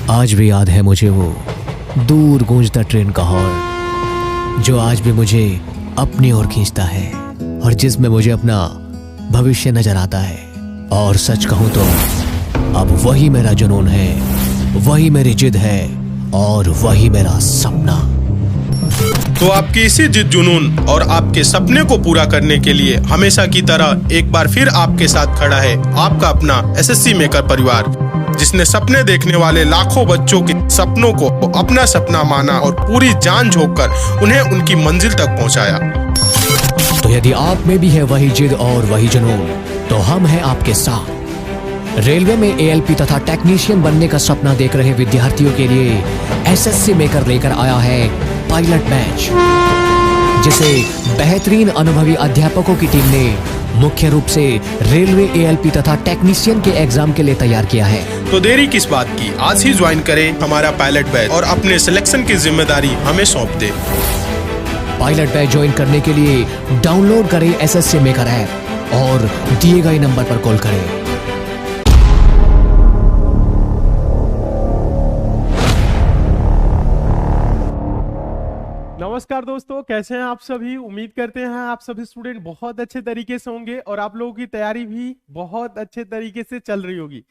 आज भी याद है मुझे वो दूर गूंजता ट्रेन का हॉर्न, जो आज भी मुझे अपनी ओर खींचता है और जिसमें मुझे अपना भविष्य नजर आता है। और सच कहूं तो अब वही मेरा जुनून है, वही मेरी जिद है और वही मेरा सपना। तो आपकी इसी जिद जुनून और आपके सपने को पूरा करने के लिए हमेशा की तरह एक बार फिर आपके साथ खड़ा है आपका अपना एसएससी मेकर परिवार, जिसने सपने देखने वाले लाखों बच्चों के सपनों को अपना सपना माना और पूरी जान झोंककर उन्हें उनकी मंजिल तक पहुंचाया। तो यदि आप में भी है वही जिद और वही जुनून, तो हम हैं आपके साथ। रेलवे में एएलपी तथा टेक्नीशियन बनने का सपना देख रहे विद्यार्थियों के लिए एसएससी मेकर लेकर आया है पायलट बैच, जिसे बेहतरीन अनुभवी अध्यापकों की टीम ने मुख्य रूप से रेलवे एएलपी तथा टेक्नीशियन के एग्जाम के लिए तैयार किया है। तो देरी किस बात की, आज ही ज्वाइन करें हमारा पायलट बैच और अपने सिलेक्शन की जिम्मेदारी हमें सौंप दे। पायलट बैच ज्वाइन करने के लिए डाउनलोड करें एसएससी मेकर ऐप और दिए गए नंबर पर कॉल करें। नमस्कार दोस्तों, कैसे हैं आप सभी। उम्मीद करते हैं आप सभी स्टूडेंट बहुत अच्छे तरीके से होंगे और आप लोगों की तैयारी भी बहुत अच्छे तरीके से चल रही होगी।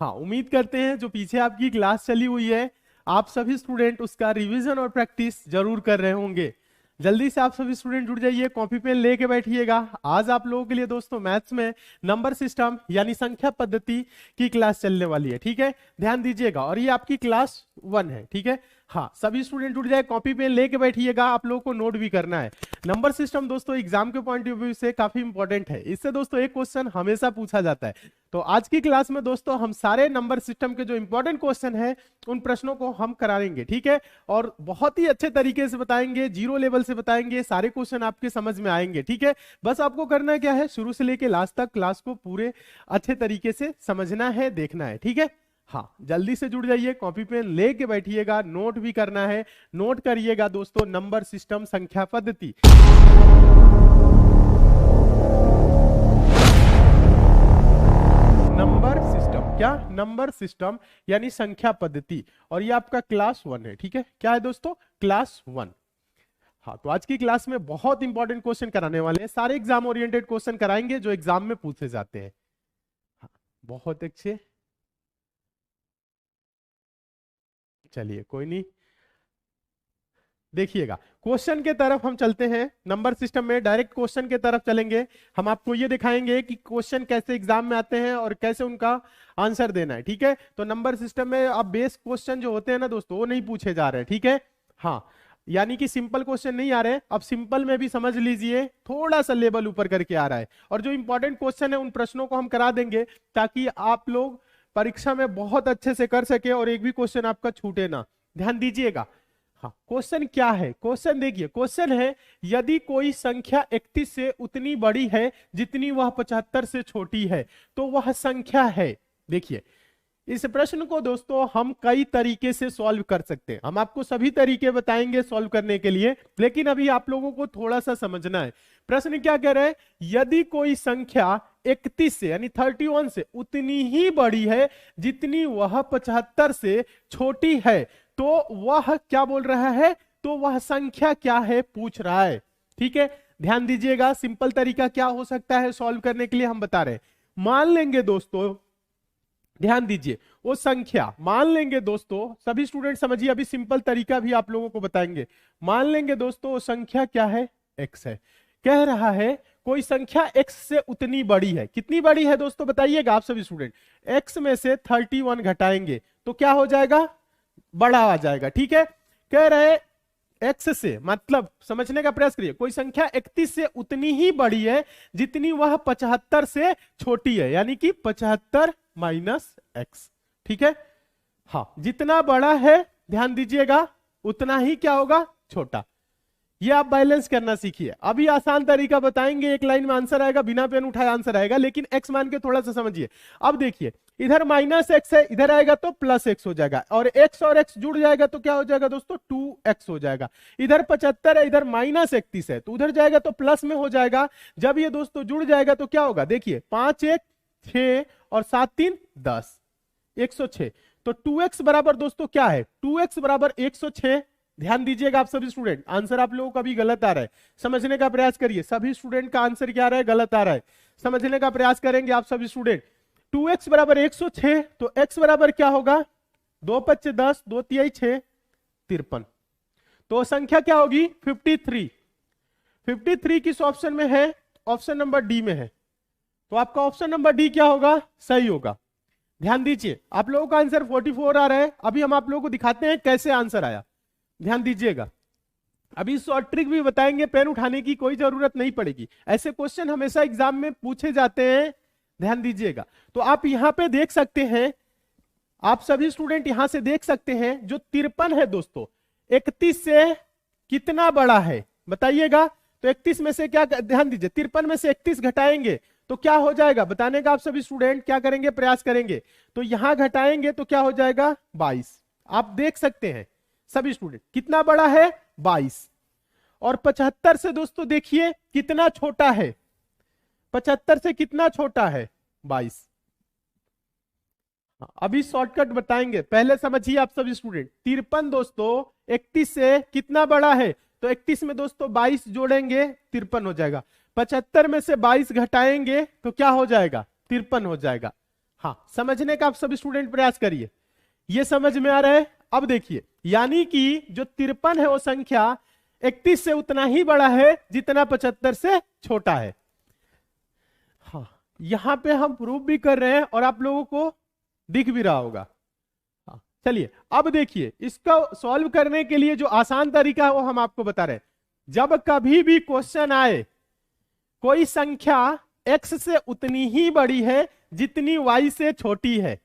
हाँ, उम्मीद करते हैं जो पीछे आपकी क्लास चली हुई है आप सभी स्टूडेंट उसका रिवीजन और प्रैक्टिस जरूर कर रहे होंगे। जल्दी से आप सभी स्टूडेंट जुड़ जाइए, कॉपी पेन लेके बैठिएगा। आज आप लोगों के लिए दोस्तों मैथ्स में नंबर सिस्टम यानी संख्या पद्धति की क्लास चलने वाली है। ठीक है, ध्यान दीजिएगा। और ये आपकी क्लास 1 है। ठीक है, हाँ, सभी स्टूडेंट जुड़ जाए, कॉपी पेन लेके बैठिएगा। आप लोगों को नोट भी करना है। नंबर सिस्टम दोस्तों एग्जाम के पॉइंट ऑफ व्यू से काफी इंपॉर्टेंट है। इससे दोस्तों एक क्वेश्चन हमेशा पूछा जाता है। तो आज की क्लास में दोस्तों हम सारे नंबर सिस्टम के जो इंपॉर्टेंट क्वेश्चन है उन प्रश्नों को हम कराएंगे। ठीक है, और बहुत ही अच्छे तरीके से बताएंगे, जीरो लेवल से बताएंगे, सारे क्वेश्चन आपके समझ में आएंगे। ठीक है, बस आपको करना क्या है, शुरू से लेके लास्ट तक क्लास को पूरे अच्छे तरीके से समझना है, देखना है। ठीक है, हाँ, जल्दी से जुड़ जाइए, कॉपी पेन लेके बैठिएगा, नोट भी करना है। नोट करिएगा दोस्तों, नंबर सिस्टम संख्या पद्धति। नंबर सिस्टम क्या, नंबर सिस्टम यानी संख्या पद्धति, और ये आपका क्लास 1 है। ठीक है, क्या है दोस्तों, क्लास 1। हाँ, तो आज की क्लास में बहुत इंपॉर्टेंट क्वेश्चन कराने वाले हैं, सारे एग्जाम ओरिएंटेड क्वेश्चन कराएंगे जो एग्जाम में पूछे जाते हैं। हाँ, बहुत अच्छे, चलिए कोई नहीं, देखिएगा क्वेश्चन के तरफ हम चलते हैं। नंबर सिस्टम में डायरेक्ट क्वेश्चन के तरफ चलेंगे। हम आपको ये दिखाएंगे कि क्वेश्चन कैसे एग्जाम में आते हैं और कैसे उनका आंसर देना है। ठीक है, तो नंबर सिस्टम में अब बेस क्वेश्चन जो होते हैं ना दोस्तों, वो नहीं पूछे जा रहे हैं। ठीक है, हाँ, यानी कि सिंपल क्वेश्चन नहीं आ रहे, अब सिंपल में भी समझ लीजिए थोड़ा सा लेवल ऊपर करके आ रहा है। और जो इंपॉर्टेंट क्वेश्चन है उन प्रश्नों को हम करा देंगे ताकि आप लोग परीक्षा में बहुत अच्छे से कर सके और एक भी क्वेश्चन आपका छूटे ना। ध्यान दीजिएगा। हाँ, क्वेश्चन क्या है, क्वेश्चन देखिए, क्वेश्चन है यदि कोई संख्या 31 से उतनी बड़ी है जितनी वह 75 से छोटी है तो वह संख्या है। देखिए, इस प्रश्न को दोस्तों हम कई तरीके से सॉल्व कर सकते हैं। हम आपको सभी तरीके बताएंगे सॉल्व करने के लिए, लेकिन अभी आप लोगों को थोड़ा सा समझना है। प्रश्न क्या कह रहे हैं, यदि कोई संख्या 31 से यानी 31 से उतनी ही बड़ी है जितनी वह 75 से छोटी है तो वह क्या बोल रहा है, तो वह संख्या क्या है पूछ रहा है। ठीक है, ध्यान दीजिएगा। सिंपल तरीका क्या हो सकता है सॉल्व करने के लिए हम बता रहे हैं। मान लेंगे दोस्तों, ध्यान दीजिए, वो संख्या मान लेंगे दोस्तों, सभी स्टूडेंट समझिए, अभी सिंपल तरीका भी आप लोगों को बताएंगे। मान लेंगे दोस्तों वो संख्या क्या है, x है। कह रहा है कोई संख्या x से उतनी बड़ी है। कितनी बड़ी है दोस्तों बताइएगा आप सभी स्टूडेंट। x में से 31 घटाएंगे तो क्या हो जाएगा, बड़ा आ जाएगा। ठीक है, कह रहे x से, मतलब समझने का प्रयास करिए, कोई संख्या 31 से उतनी ही बड़ी है जितनी वह 75 से छोटी है, यानी कि 75 माइनस x। ठीक है, हाँ, जितना बड़ा है ध्यान दीजिएगा उतना ही क्या होगा, छोटा। ये आप बैलेंस करना सीखिए। अभी आसान तरीका बताएंगे, एक लाइन में आंसर आएगा, बिना पेन उठाए आंसर आएगा, लेकिन x मान के थोड़ा सा समझिए। अब देखिए, इधर माइनस एक्स है, इधर आएगा तो प्लस एक्स हो जाएगा, और x और x जुड़ जाएगा तो क्या हो जाएगा दोस्तों, 2x हो जाएगा। इधर 75 है, इधर माइनस 31 है, तो उधर जाएगा तो प्लस में हो जाएगा। जब ये दोस्तों जुड़ जाएगा तो क्या होगा, देखिए 5 1 6 और 7 3 10, 106। तो 2x बराबर दोस्तों क्या है, 2x बराबर 106। ध्यान दीजिएगा आप सभी स्टूडेंट, आंसर आप लोगों का भी गलत आ रहा है, समझने का प्रयास करिए। सभी स्टूडेंट का आंसर क्या आ रहा है, गलत आ रहा है, समझने का प्रयास करेंगे आप सभी स्टूडेंट। 2x बराबर 106, तो x बराबर क्या होगा, 2 5 10, 2 3 6, 53। तो संख्या क्या होगी, 53। 53 किस ऑप्शन में है, ऑप्शन नंबर डी में है। तो आपका ऑप्शन नंबर डी क्या होगा, सही होगा। ध्यान दीजिए, आप लोगों का आंसर 44 आ रहा है। अभी हम आप लोगों को दिखाते हैं कैसे आंसर आया, ध्यान दीजिएगा। अभी शॉर्ट ट्रिक भी बताएंगे, पेन उठाने की कोई जरूरत नहीं पड़ेगी। ऐसे क्वेश्चन हमेशा एग्जाम में पूछे जाते हैं, ध्यान दीजिएगा। तो आप यहां पे देख सकते हैं, आप सभी स्टूडेंट यहां से देख सकते हैं, जो 53 है दोस्तों 31 से कितना बड़ा है बताइएगा। तो 31 में से क्या, ध्यान दीजिए, 53 में से 31 घटाएंगे तो क्या हो जाएगा बताने का आप सभी स्टूडेंट क्या करेंगे, प्रयास करेंगे। तो यहां घटाएंगे तो क्या हो जाएगा, 22। आप देख सकते हैं सभी स्टूडेंट कितना बड़ा है, 22। और 75 से दोस्तों देखिए कितना छोटा है, 75 से कितना छोटा है, 22। अभी शॉर्टकट बताएंगे, पहले समझिए आप सभी स्टूडेंट। 53 दोस्तों 31 से कितना बड़ा है, तो 31 में दोस्तों 22 जोड़ेंगे 53 हो जाएगा। 75 में से 22 घटाएंगे तो क्या हो जाएगा, 53 हो जाएगा। हाँ, समझने का आप सभी स्टूडेंट प्रयास करिए, ये समझ में आ रहा है। अब देखिए, यानी कि जो 53 है वो संख्या 31 से उतना ही बड़ा है जितना 75 से छोटा है। हाँ, यहां पे हम प्रूफ भी कर रहे हैं और आप लोगों को दिख भी रहा होगा। हाँ, चलिए अब देखिए, इसका सॉल्व करने के लिए जो आसान तरीका है वो हम आपको बता रहे हैं। जब कभी भी क्वेश्चन आए, कोई संख्या x से उतनी ही बड़ी है जितनी y से छोटी है,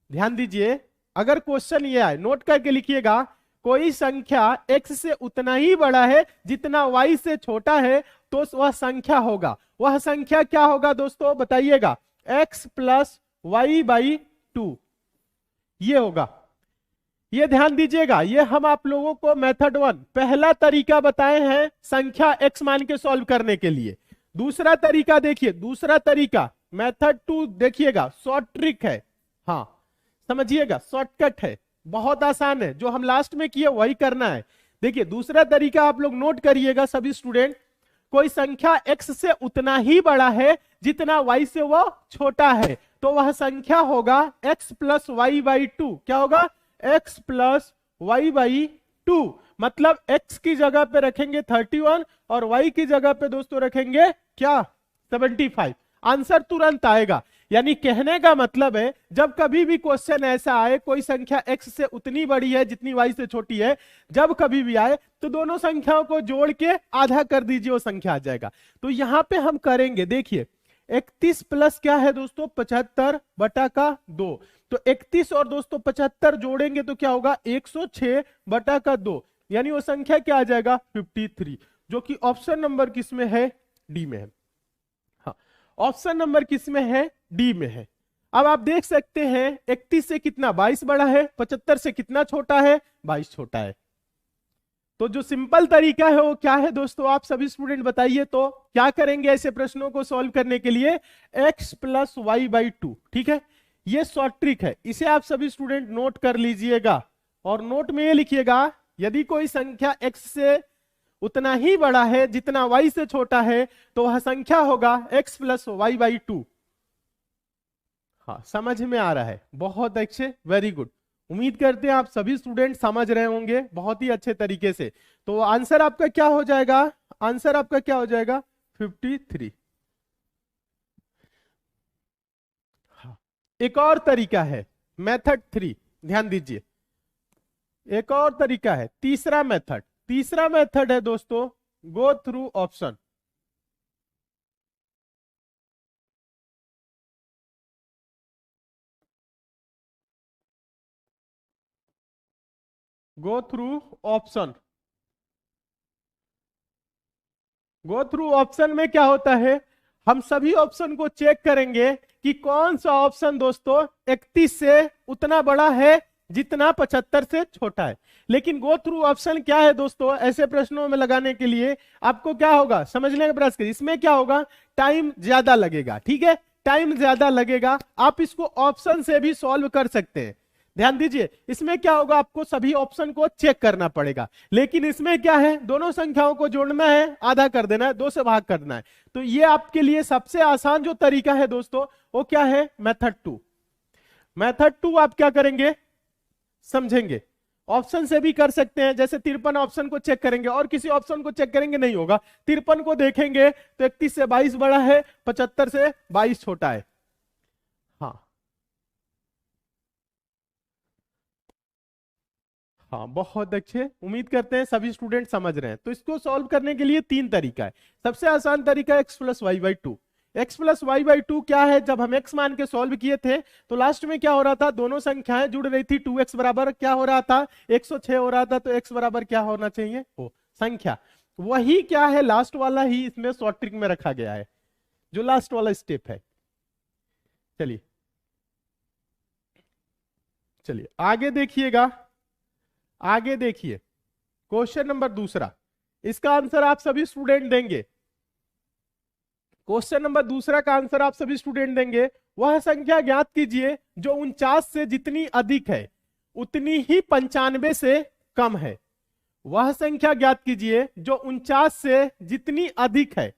ध्यान दीजिए, अगर क्वेश्चन ये आए, नोट करके लिखिएगा, कोई संख्या x से उतना ही बड़ा है जितना y से छोटा है, तो वह संख्या होगा, वह संख्या क्या होगा दोस्तों बताइएगा, x प्लस वाई बाई 2, ये होगा। ये ध्यान दीजिएगा, ये हम आप लोगों को मेथड 1 पहला तरीका बताए हैं संख्या x मान के सॉल्व करने के लिए। दूसरा तरीका देखिए, दूसरा तरीका मेथड 2 देखिएगा, शॉर्ट ट्रिक है, हाँ समझिएगा, शॉर्टकट है, बहुत आसान है, जो हम लास्ट में किए वही करना है। देखिए दूसरा तरीका आप लोग नोट करिएगा सभी स्टूडेंट, कोई संख्या x से उतना ही बड़ा है जितना y से वह छोटा है, तो वह संख्या होगा x प्लस वाई बाई 2। क्या होगा, x प्लस वाई बाई 2, मतलब x की जगह पे रखेंगे 31 और y की जगह पे दोस्तों रखेंगे क्या, 75। आंसर तुरंत आएगा। यानी कहने का मतलब है, जब कभी भी क्वेश्चन ऐसा आए, कोई संख्या x से उतनी बड़ी है जितनी y से छोटी है, जब कभी भी आए तो दोनों संख्याओं को जोड़ के आधा कर दीजिए, वो संख्या आ जाएगा। तो यहां पे हम करेंगे, देखिए 31 प्लस क्या है दोस्तों, 75 बटा का 2, तो 31 और दोस्तों 75 जोड़ेंगे तो क्या होगा, 106 बटा का 2, यानी वो संख्या क्या आ जाएगा, 53, जो कि ऑप्शन नंबर किस में है, डी में है। हाँ, ऑप्शन नंबर किस में है, डी में है। अब आप देख सकते हैं 31 से कितना 22 बड़ा है, 75 से कितना छोटा है, 22 छोटा है। तो जो सिंपल तरीका है वो क्या है दोस्तों, आप सभी स्टूडेंट बताइए, तो क्या करेंगे ऐसे प्रश्नों को सॉल्व करने के लिए, x प्लस वाई बाई 2, ठीक है, ये शॉर्ट ट्रिक है, इसे आप सभी स्टूडेंट नोट कर लीजिएगा। और नोट में ये लिखिएगा, यदि कोई संख्या x से उतना ही बड़ा है जितना y से छोटा है, तो वह संख्या होगा x प्लस वाई बाई 2। हाँ, समझ में आ रहा है, बहुत अच्छे, वेरी गुड। उम्मीद करते हैं आप सभी स्टूडेंट समझ रहे होंगे बहुत ही अच्छे तरीके से। तो आंसर आपका क्या हो जाएगा, आंसर आपका क्या हो जाएगा, 53। हाँ, एक और तरीका है मेथड 3, ध्यान दीजिए, एक और तरीका है, तीसरा मेथड, तीसरा मेथड है दोस्तों go through option. Go through option, go through option में क्या होता है, हम सभी ऑप्शन को चेक करेंगे कि कौन सा ऑप्शन दोस्तों 31 से उतना बड़ा है जितना 75 से छोटा है। लेकिन गो थ्रू ऑप्शन क्या है दोस्तों, ऐसे प्रश्नों में लगाने के लिए आपको क्या होगा, समझने का प्रयास करिए, इसमें क्या होगा, टाइम ज्यादा लगेगा, ठीक है, टाइम ज्यादा लगेगा। आप इसको ऑप्शन से भी सॉल्व कर सकते हैं, ध्यान दीजिए, इसमें क्या होगा, आपको सभी ऑप्शन को चेक करना पड़ेगा, लेकिन इसमें क्या है, दोनों संख्याओं को जोड़ना है, आधा कर देना है, 2 से भाग करना है। तो ये आपके लिए सबसे आसान जो तरीका है दोस्तों, वो क्या है, मेथड 2। मेथड 2 आप क्या करेंगे, समझेंगे। ऑप्शन से भी कर सकते हैं, जैसे 53 ऑप्शन को चेक करेंगे और किसी ऑप्शन को चेक करेंगे नहीं होगा। 53 को देखेंगे तो 31 से 22 बड़ा है, 75 से 22 छोटा है। हाँ हाँ, बहुत अच्छे, उम्मीद करते हैं सभी स्टूडेंट समझ रहे हैं। तो इसको सॉल्व करने के लिए 3 तरीका है। सबसे आसान तरीका x plus y by two. X plus y by two क्या है, जब हम x मान के सॉल्व किए थे तो लास्ट में क्या हो रहा था, दोनों संख्याएं जुड़ रही थी, 2x बराबर क्या हो रहा था, 106 हो रहा था। तो x बराबर क्या होना चाहिए, ओ संख्या। वही क्या है, लास्ट वाला ही इसमें शॉर्ट ट्रिक में रखा गया है, जो लास्ट वाला स्टेप है। चलिए चलिए आगे देखिएगा, आगे देखिए क्वेश्चन नंबर दूसरा। इसका आंसर आप सभी स्टूडेंट देंगे। क्वेश्चन नंबर दूसरा का आंसर आप सभी स्टूडेंट देंगे। वह संख्या ज्ञात कीजिए जो 49 से जितनी अधिक है उतनी ही 95 से कम है। वह संख्या ज्ञात कीजिए जो 49 से जितनी अधिक है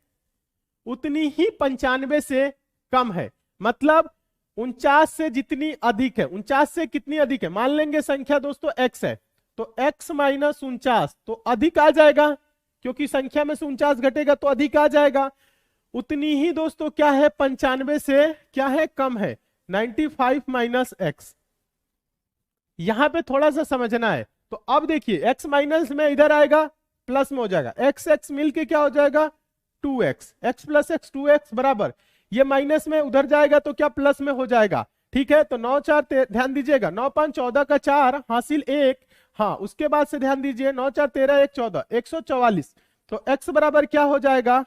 उतनी ही 95 से कम है। मतलब 49 से जितनी अधिक है, 49 से कितनी अधिक है, मान लेंगे संख्या दोस्तों x है, तो x माइनस 49 तो अधिक आ जाएगा, क्योंकि संख्या में से 49 घटेगा तो अधिक आ जाएगा। उतनी ही दोस्तों क्या है, 95 से क्या है, कम है, 95 माइनस एक्स। यहां पे थोड़ा सा समझना है। तो अब देखिए x माइनस में इधर आएगा, प्लस में हो जाएगा, x x मिलके क्या हो जाएगा, 2x, x plus x 2x बराबर, ये माइनस में उधर जाएगा तो क्या प्लस में हो जाएगा। ठीक है, तो 9 4 ध्यान दीजिएगा, 9 5 14 का 4 हासिल 1। हाँ, उसके बाद से ध्यान दीजिए, 9 4 13 1 14, 144। तो x बराबर क्या हो जाएगा,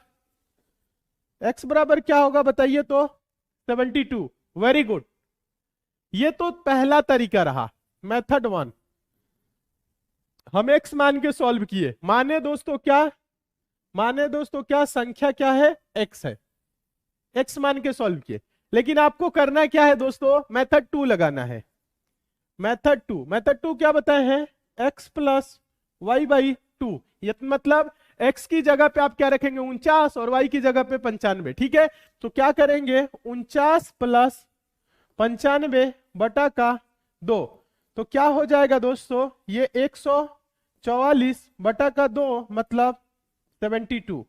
x बराबर क्या होगा बताइए तो, 72। वेरी गुड, ये तो पहला तरीका रहा, मेथड 1। हम x मान के सॉल्व किए, माने दोस्तों क्या, माने दोस्तों क्या, संख्या क्या है, x है, x मान के सॉल्व किए। लेकिन आपको करना क्या है दोस्तों, मेथड 2 लगाना है। मेथड 2, मेथड 2 क्या बताए हैं, x plus y by two. ये मतलब x की जगह पे आप क्या रखेंगे, 49 और y की जगह पे 95। ठीक है, तो क्या करेंगे, 49 प्लस 95 बटा का 2, तो क्या हो जाएगा दोस्तों, ये 144 बटा का 2 मतलब 72।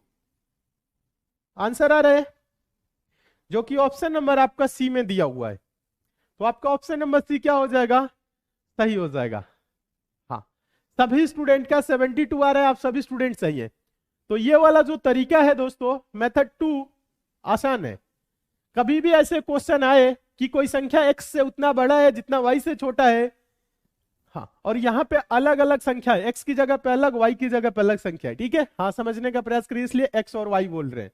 आंसर आ रहा है, जो कि ऑप्शन नंबर आपका सी में दिया हुआ है। तो आपका ऑप्शन नंबर सी क्या हो जाएगा, सही हो जाएगा। हाँ, सभी स्टूडेंट का 72 आ रहा है, आप सभी स्टूडेंट सही है। तो ये वाला जो तरीका है दोस्तों, मेथड 2 आसान है। कभी भी ऐसे क्वेश्चन आए कि कोई संख्या x से उतना बड़ा है जितना y से छोटा है, हाँ, और यहाँ पे अलग अलग संख्या है, x की जगह पे अलग, y की जगह पे अलग संख्या है। ठीक है, हाँ, समझने का प्रयास करिए, इसलिए x और y बोल रहे हैं।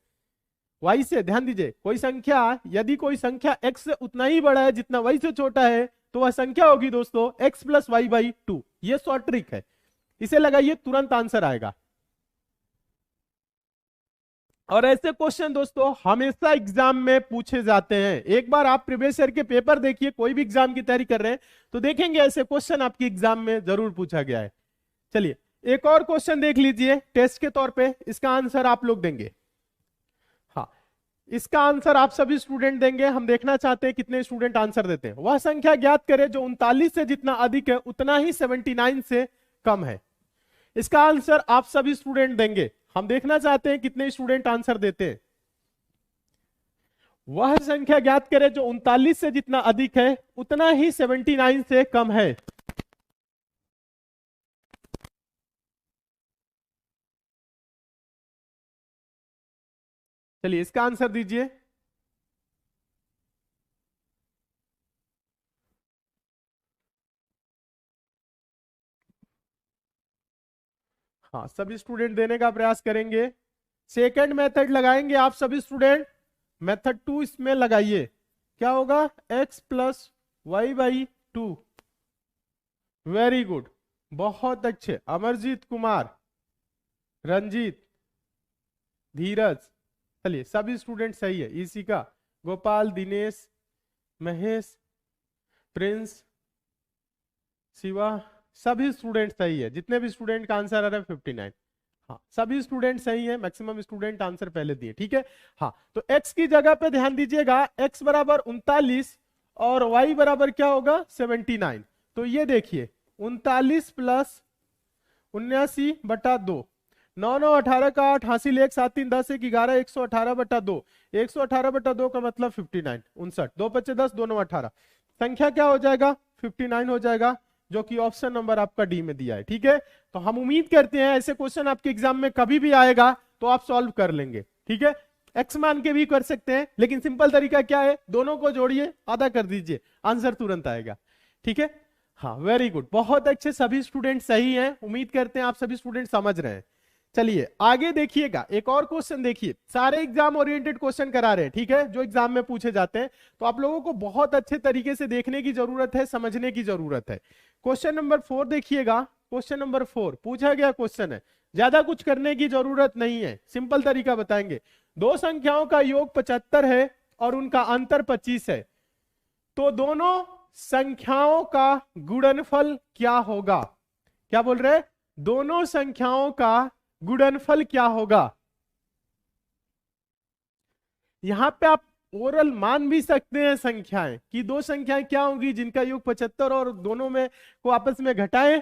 y से ध्यान दीजिए, कोई संख्या, यदि कोई संख्या x से उतना ही बड़ा है जितना y से छोटा है, तो वह संख्या होगी दोस्तों x plus y by two. ये शॉर्ट ट्रिक है, इसे लगाइए, तुरंत आंसर आएगा। और ऐसे क्वेश्चन दोस्तों हमेशा एग्जाम में पूछे जाते हैं। एक बार आप प्रीवियस ईयर के पेपर देखिए, कोई भी एग्जाम की तैयारी कर रहे हैं तो देखेंगे ऐसे क्वेश्चन आपके एग्जाम में जरूर पूछा गया है। चलिए एक और क्वेश्चन देख लीजिए टेस्ट के तौर पे, इसका आंसर आप लोग देंगे। हाँ, इसका आंसर आप सभी स्टूडेंट देंगे। हम देखना चाहते हैं कितने स्टूडेंट आंसर देते हैं। वह संख्या ज्ञात करें जो 39 से जितना अधिक है उतना ही 79 से कम है। इसका आंसर आप सभी स्टूडेंट देंगे। हम देखना चाहते हैं कितने स्टूडेंट आंसर देते हैं। वह संख्या ज्ञात करें जो 39 से जितना अधिक है उतना ही 79 से कम है। चलिए इसका आंसर दीजिए। हाँ, सभी स्टूडेंट देने का प्रयास करेंगे। सेकंड मेथड लगाएंगे आप सभी स्टूडेंट, मेथड 2 इसमें लगाइए। क्या होगा, x plus y by two. Very good, बहुत अच्छे, अमरजीत कुमार, रंजीत, धीरज। चलिए सभी स्टूडेंट सही है। ईशिका, गोपाल, दिनेश, महेश, प्रिंस, शिवा, सभी स्टूडेंट सही है, जितने भी स्टूडेंट का आंसर आ रहा है 59। हाँ, सभी स्टूडेंट सही है, मैक्सिमम स्टूडेंट आंसर पहले दिए, ठीक है। हाँ, तो x की जगह पे ध्यान दीजिएगा, x बराबर 39 और y बराबर क्या होगा 79। तो ये देखिए 39 प्लस 79/2, 9 9 18 का 8, हासिल 1 7 3 10 1 11, 118/2, 118/2 का मतलब 59, 59, 2 5 10, 2 9 18, संख्या क्या हो जाएगा 59 हो जाएगा, जो कि ऑप्शन नंबर आपका डी में दिया है, ठीक है। तो हम उम्मीद करते हैं ऐसे क्वेश्चन आपके एग्जाम में कभी भी आएगा तो आप सॉल्व कर लेंगे, ठीक है। एक्स मान के भी कर सकते हैं, लेकिन सिंपल तरीका क्या है, दोनों को जोड़िए, आधा कर दीजिए, आंसर तुरंत आएगा, ठीक है। हाँ, वेरी गुड, बहुत अच्छे, सभी स्टूडेंट सही हैं, उम्मीद करते हैं आप सभी स्टूडेंट समझ रहे हैं। चलिए आगे देखिएगा, एक और क्वेश्चन देखिए, सारे एग्जाम ओरिएंटेड क्वेश्चन करा रहे हैं, ठीक है, जो एग्जाम में पूछे जाते हैं, तो आप लोगों को बहुत अच्छे तरीके से देखने की जरूरत है, समझने की जरूरत है। क्वेश्चन नंबर 4 देखिएगा, क्वेश्चन नंबर 4 पूछा गया क्वेश्चन है, ज्यादा कुछ करने की जरूरत नहीं है, सिंपल तरीका बताएंगे। दो संख्याओं का योग 75 है और उनका अंतर 25 है, तो दोनों संख्याओं का गुणनफल क्या होगा। क्या बोल रहे हैं, दोनों संख्याओं का गुणनफल क्या होगा। यहां पे आप ओरल मान भी सकते हैं संख्याएं, कि दो संख्याएं क्या होंगी जिनका योग 75 और दोनों में को आपस में घटाएं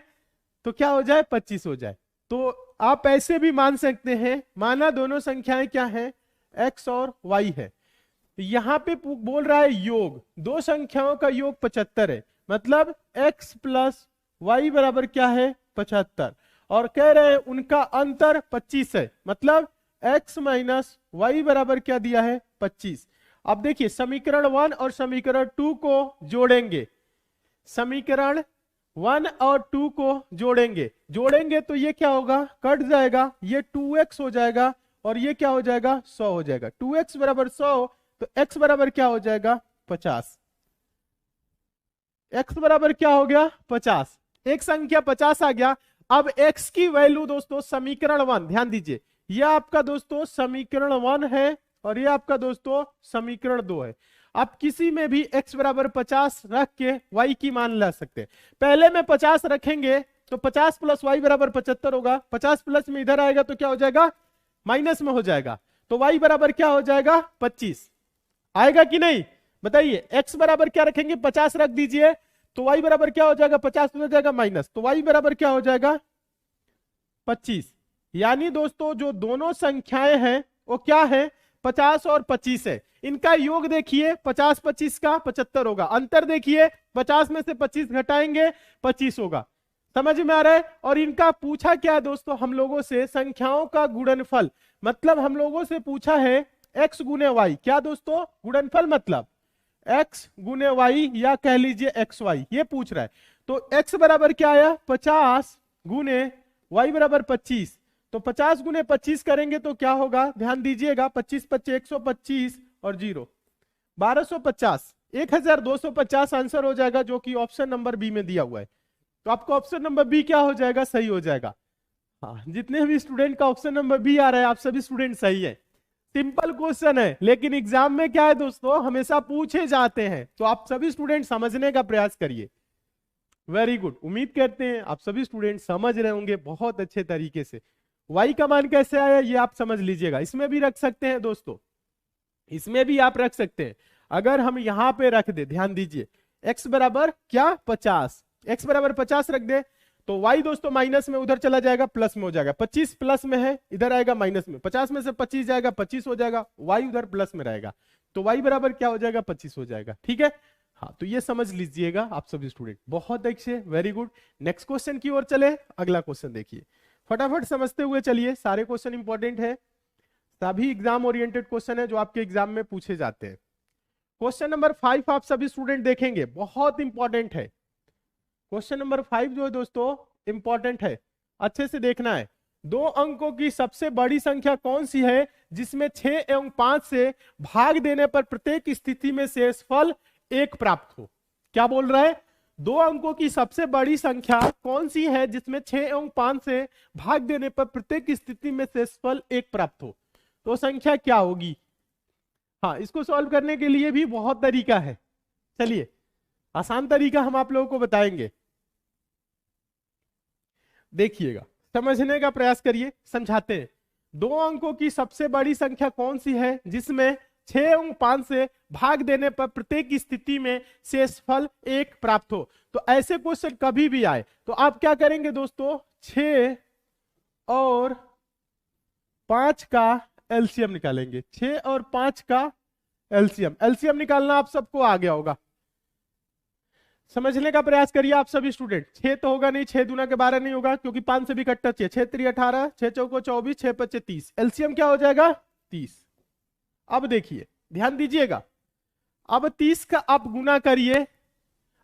तो क्या हो जाए 25 हो जाए। तो आप ऐसे भी मान सकते हैं, माना दोनों संख्याएं क्या है x और y है, यहां पे बोल रहा है योग, दो संख्याओं का योग 75 है, मतलब x प्लस वाई बराबर क्या है 75, और कह रहे हैं उनका अंतर 25 है, मतलब x माइनस वाई बराबर क्या दिया है 25। अब देखिए समीकरण 1 और समीकरण 2 को जोड़ेंगे, समीकरण 1 और 2 को जोड़ेंगे तो ये क्या होगा, कट जाएगा, ये 2x हो जाएगा और ये क्या हो जाएगा 100 हो जाएगा, 2x बराबर 100, तो x बराबर क्या हो जाएगा 50, x बराबर क्या हो गया 50, एक संख्या 50 आ गया। अब x की वैल्यू दोस्तों समीकरण 1, ध्यान दीजिए, यह आपका दोस्तों समीकरण 1 है और ये आपका दोस्तों समीकरण 2 है। आप किसी में भी x बराबर 50 रख के y की मान ला सकते हैं। पहले में 50 रखेंगे तो 50 प्लस y बराबर 75 होगा, 50 प्लस में इधर आएगा तो क्या हो जाएगा माइनस में हो जाएगा, तो y बराबर क्या हो जाएगा 25 आएगा कि नहीं बताइए। x बराबर क्या रखेंगे 50 रख दीजिए, तो y बराबर क्या हो जाएगा 50 हो जाएगा माइनस, तो y बराबर क्या हो जाएगा 25। यानी दोस्तों जो दोनों संख्याएं हैं वो क्या है 50 और 25 है, इनका योग देखिए 50 25 का 75 होगा, अंतर देखिए 50 में से 25 घटाएंगे 25 होगा, समझ में आ रहा है। और इनका पूछा क्या है दोस्तों हम लोगों से, संख्याओं का गुणनफल, मतलब हम लोगों से पूछा है x गुने y, क्या दोस्तों गुणनफल मतलब x गुने y या कह लीजिए xy, ये पूछ रहा है। तो x बराबर क्या आया 50 गुने y बराबर 25, तो 50 गुने 25 करेंगे तो क्या होगा, ध्यान दीजिएगा 25 25 125 और 0 1250, 1250 आंसर हो जाएगा, जो कि ऑप्शन नंबर बी में दिया हुआ है। तो आपको ऑप्शन नंबर बी क्या हो जाएगा सही हो जाएगा। हाँ, जितने भी स्टूडेंट का ऑप्शन नंबर बी आ रहा है आप सभी स्टूडेंट सही है। सिंपल क्वेश्चन है, लेकिन एग्जाम में क्या है दोस्तों हमेशा पूछे जाते हैं, तो आप सभी स्टूडेंट समझने का प्रयास करिए। वेरी गुड, उम्मीद करते हैं आप सभी स्टूडेंट समझ रहे होंगे बहुत अच्छे तरीके से। y का मान कैसे आया ये आप समझ लीजिएगा, इसमें भी रख सकते हैं दोस्तों, इसमें भी आप रख सकते हैं। अगर हम यहां पे रख दे, ध्यान दीजिए x बराबर क्या 50, x बराबर 50 रख दे तो y दोस्तों माइनस में उधर चला जाएगा प्लस में हो जाएगा, 25 प्लस में है इधर आएगा माइनस में, 50 में से 25 जाएगा 25 हो जाएगा, y उधर प्लस में रहेगा, तो y बराबर क्या हो जाएगा 25 हो जाएगा, ठीक है। हाँ, तो ये समझ लीजिएगा आप सभी स्टूडेंट, बहुत अच्छे, वेरी गुड। नेक्स्ट क्वेश्चन की ओर चले, अगला क्वेश्चन देखिए, फटाफट समझते हुए चलिए, सारे क्वेश्चन इंपॉर्टेंट है, सभी एग्जाम ओरिएंटेड क्वेश्चन है जो आपके एग्जाम में पूछे जाते हैं। क्वेश्चन नंबर 5 आप सभी स्टूडेंट देखेंगे, बहुत इंपॉर्टेंट है। क्वेश्चन नंबर 5 जो है दोस्तों इंपॉर्टेंट है, अच्छे से देखना है। दो अंकों की सबसे बड़ी संख्या कौन सी है जिसमें 6 एवं 5 से भाग देने पर प्रत्येक स्थिति में शेषफल 1 प्राप्त हो। क्या बोल रहा है, दो अंकों की सबसे बड़ी संख्या कौन सी है जिसमें 6 एवं 5 से भाग देने पर प्रत्येक स्थिति में शेषफल 1 प्राप्त हो, तो संख्या क्या होगी। हाँ, इसको सॉल्व करने के लिए भी बहुत तरीका है, चलिए आसान तरीका हम आप लोगों को बताएंगे। देखिएगा, समझने का प्रयास करिए, समझाते हैं। 2 अंकों की सबसे बड़ी संख्या कौन सी है जिसमें 6 अंक 5 से भाग देने पर प्रत्येक स्थिति में शेषफल 1 प्राप्त हो। तो ऐसे क्वेश्चन कभी भी आए तो आप क्या करेंगे दोस्तों, 6 और 5 का एलसीएम निकालेंगे। 6 और 5 का एलसीएम निकालना आप सबको आ गया होगा, समझने का प्रयास करिए आप सभी स्टूडेंट। 6 तो होगा नहीं, 6 दूना के 12 नहीं होगा क्योंकि 5 से भी कट्टा चाहिए। 6 3 18, 6 चौको 24, 6 5 30, एलसीएम क्या हो जाएगा 30। अब देखिए ध्यान दीजिएगा, अब 30 का आप गुना करिए।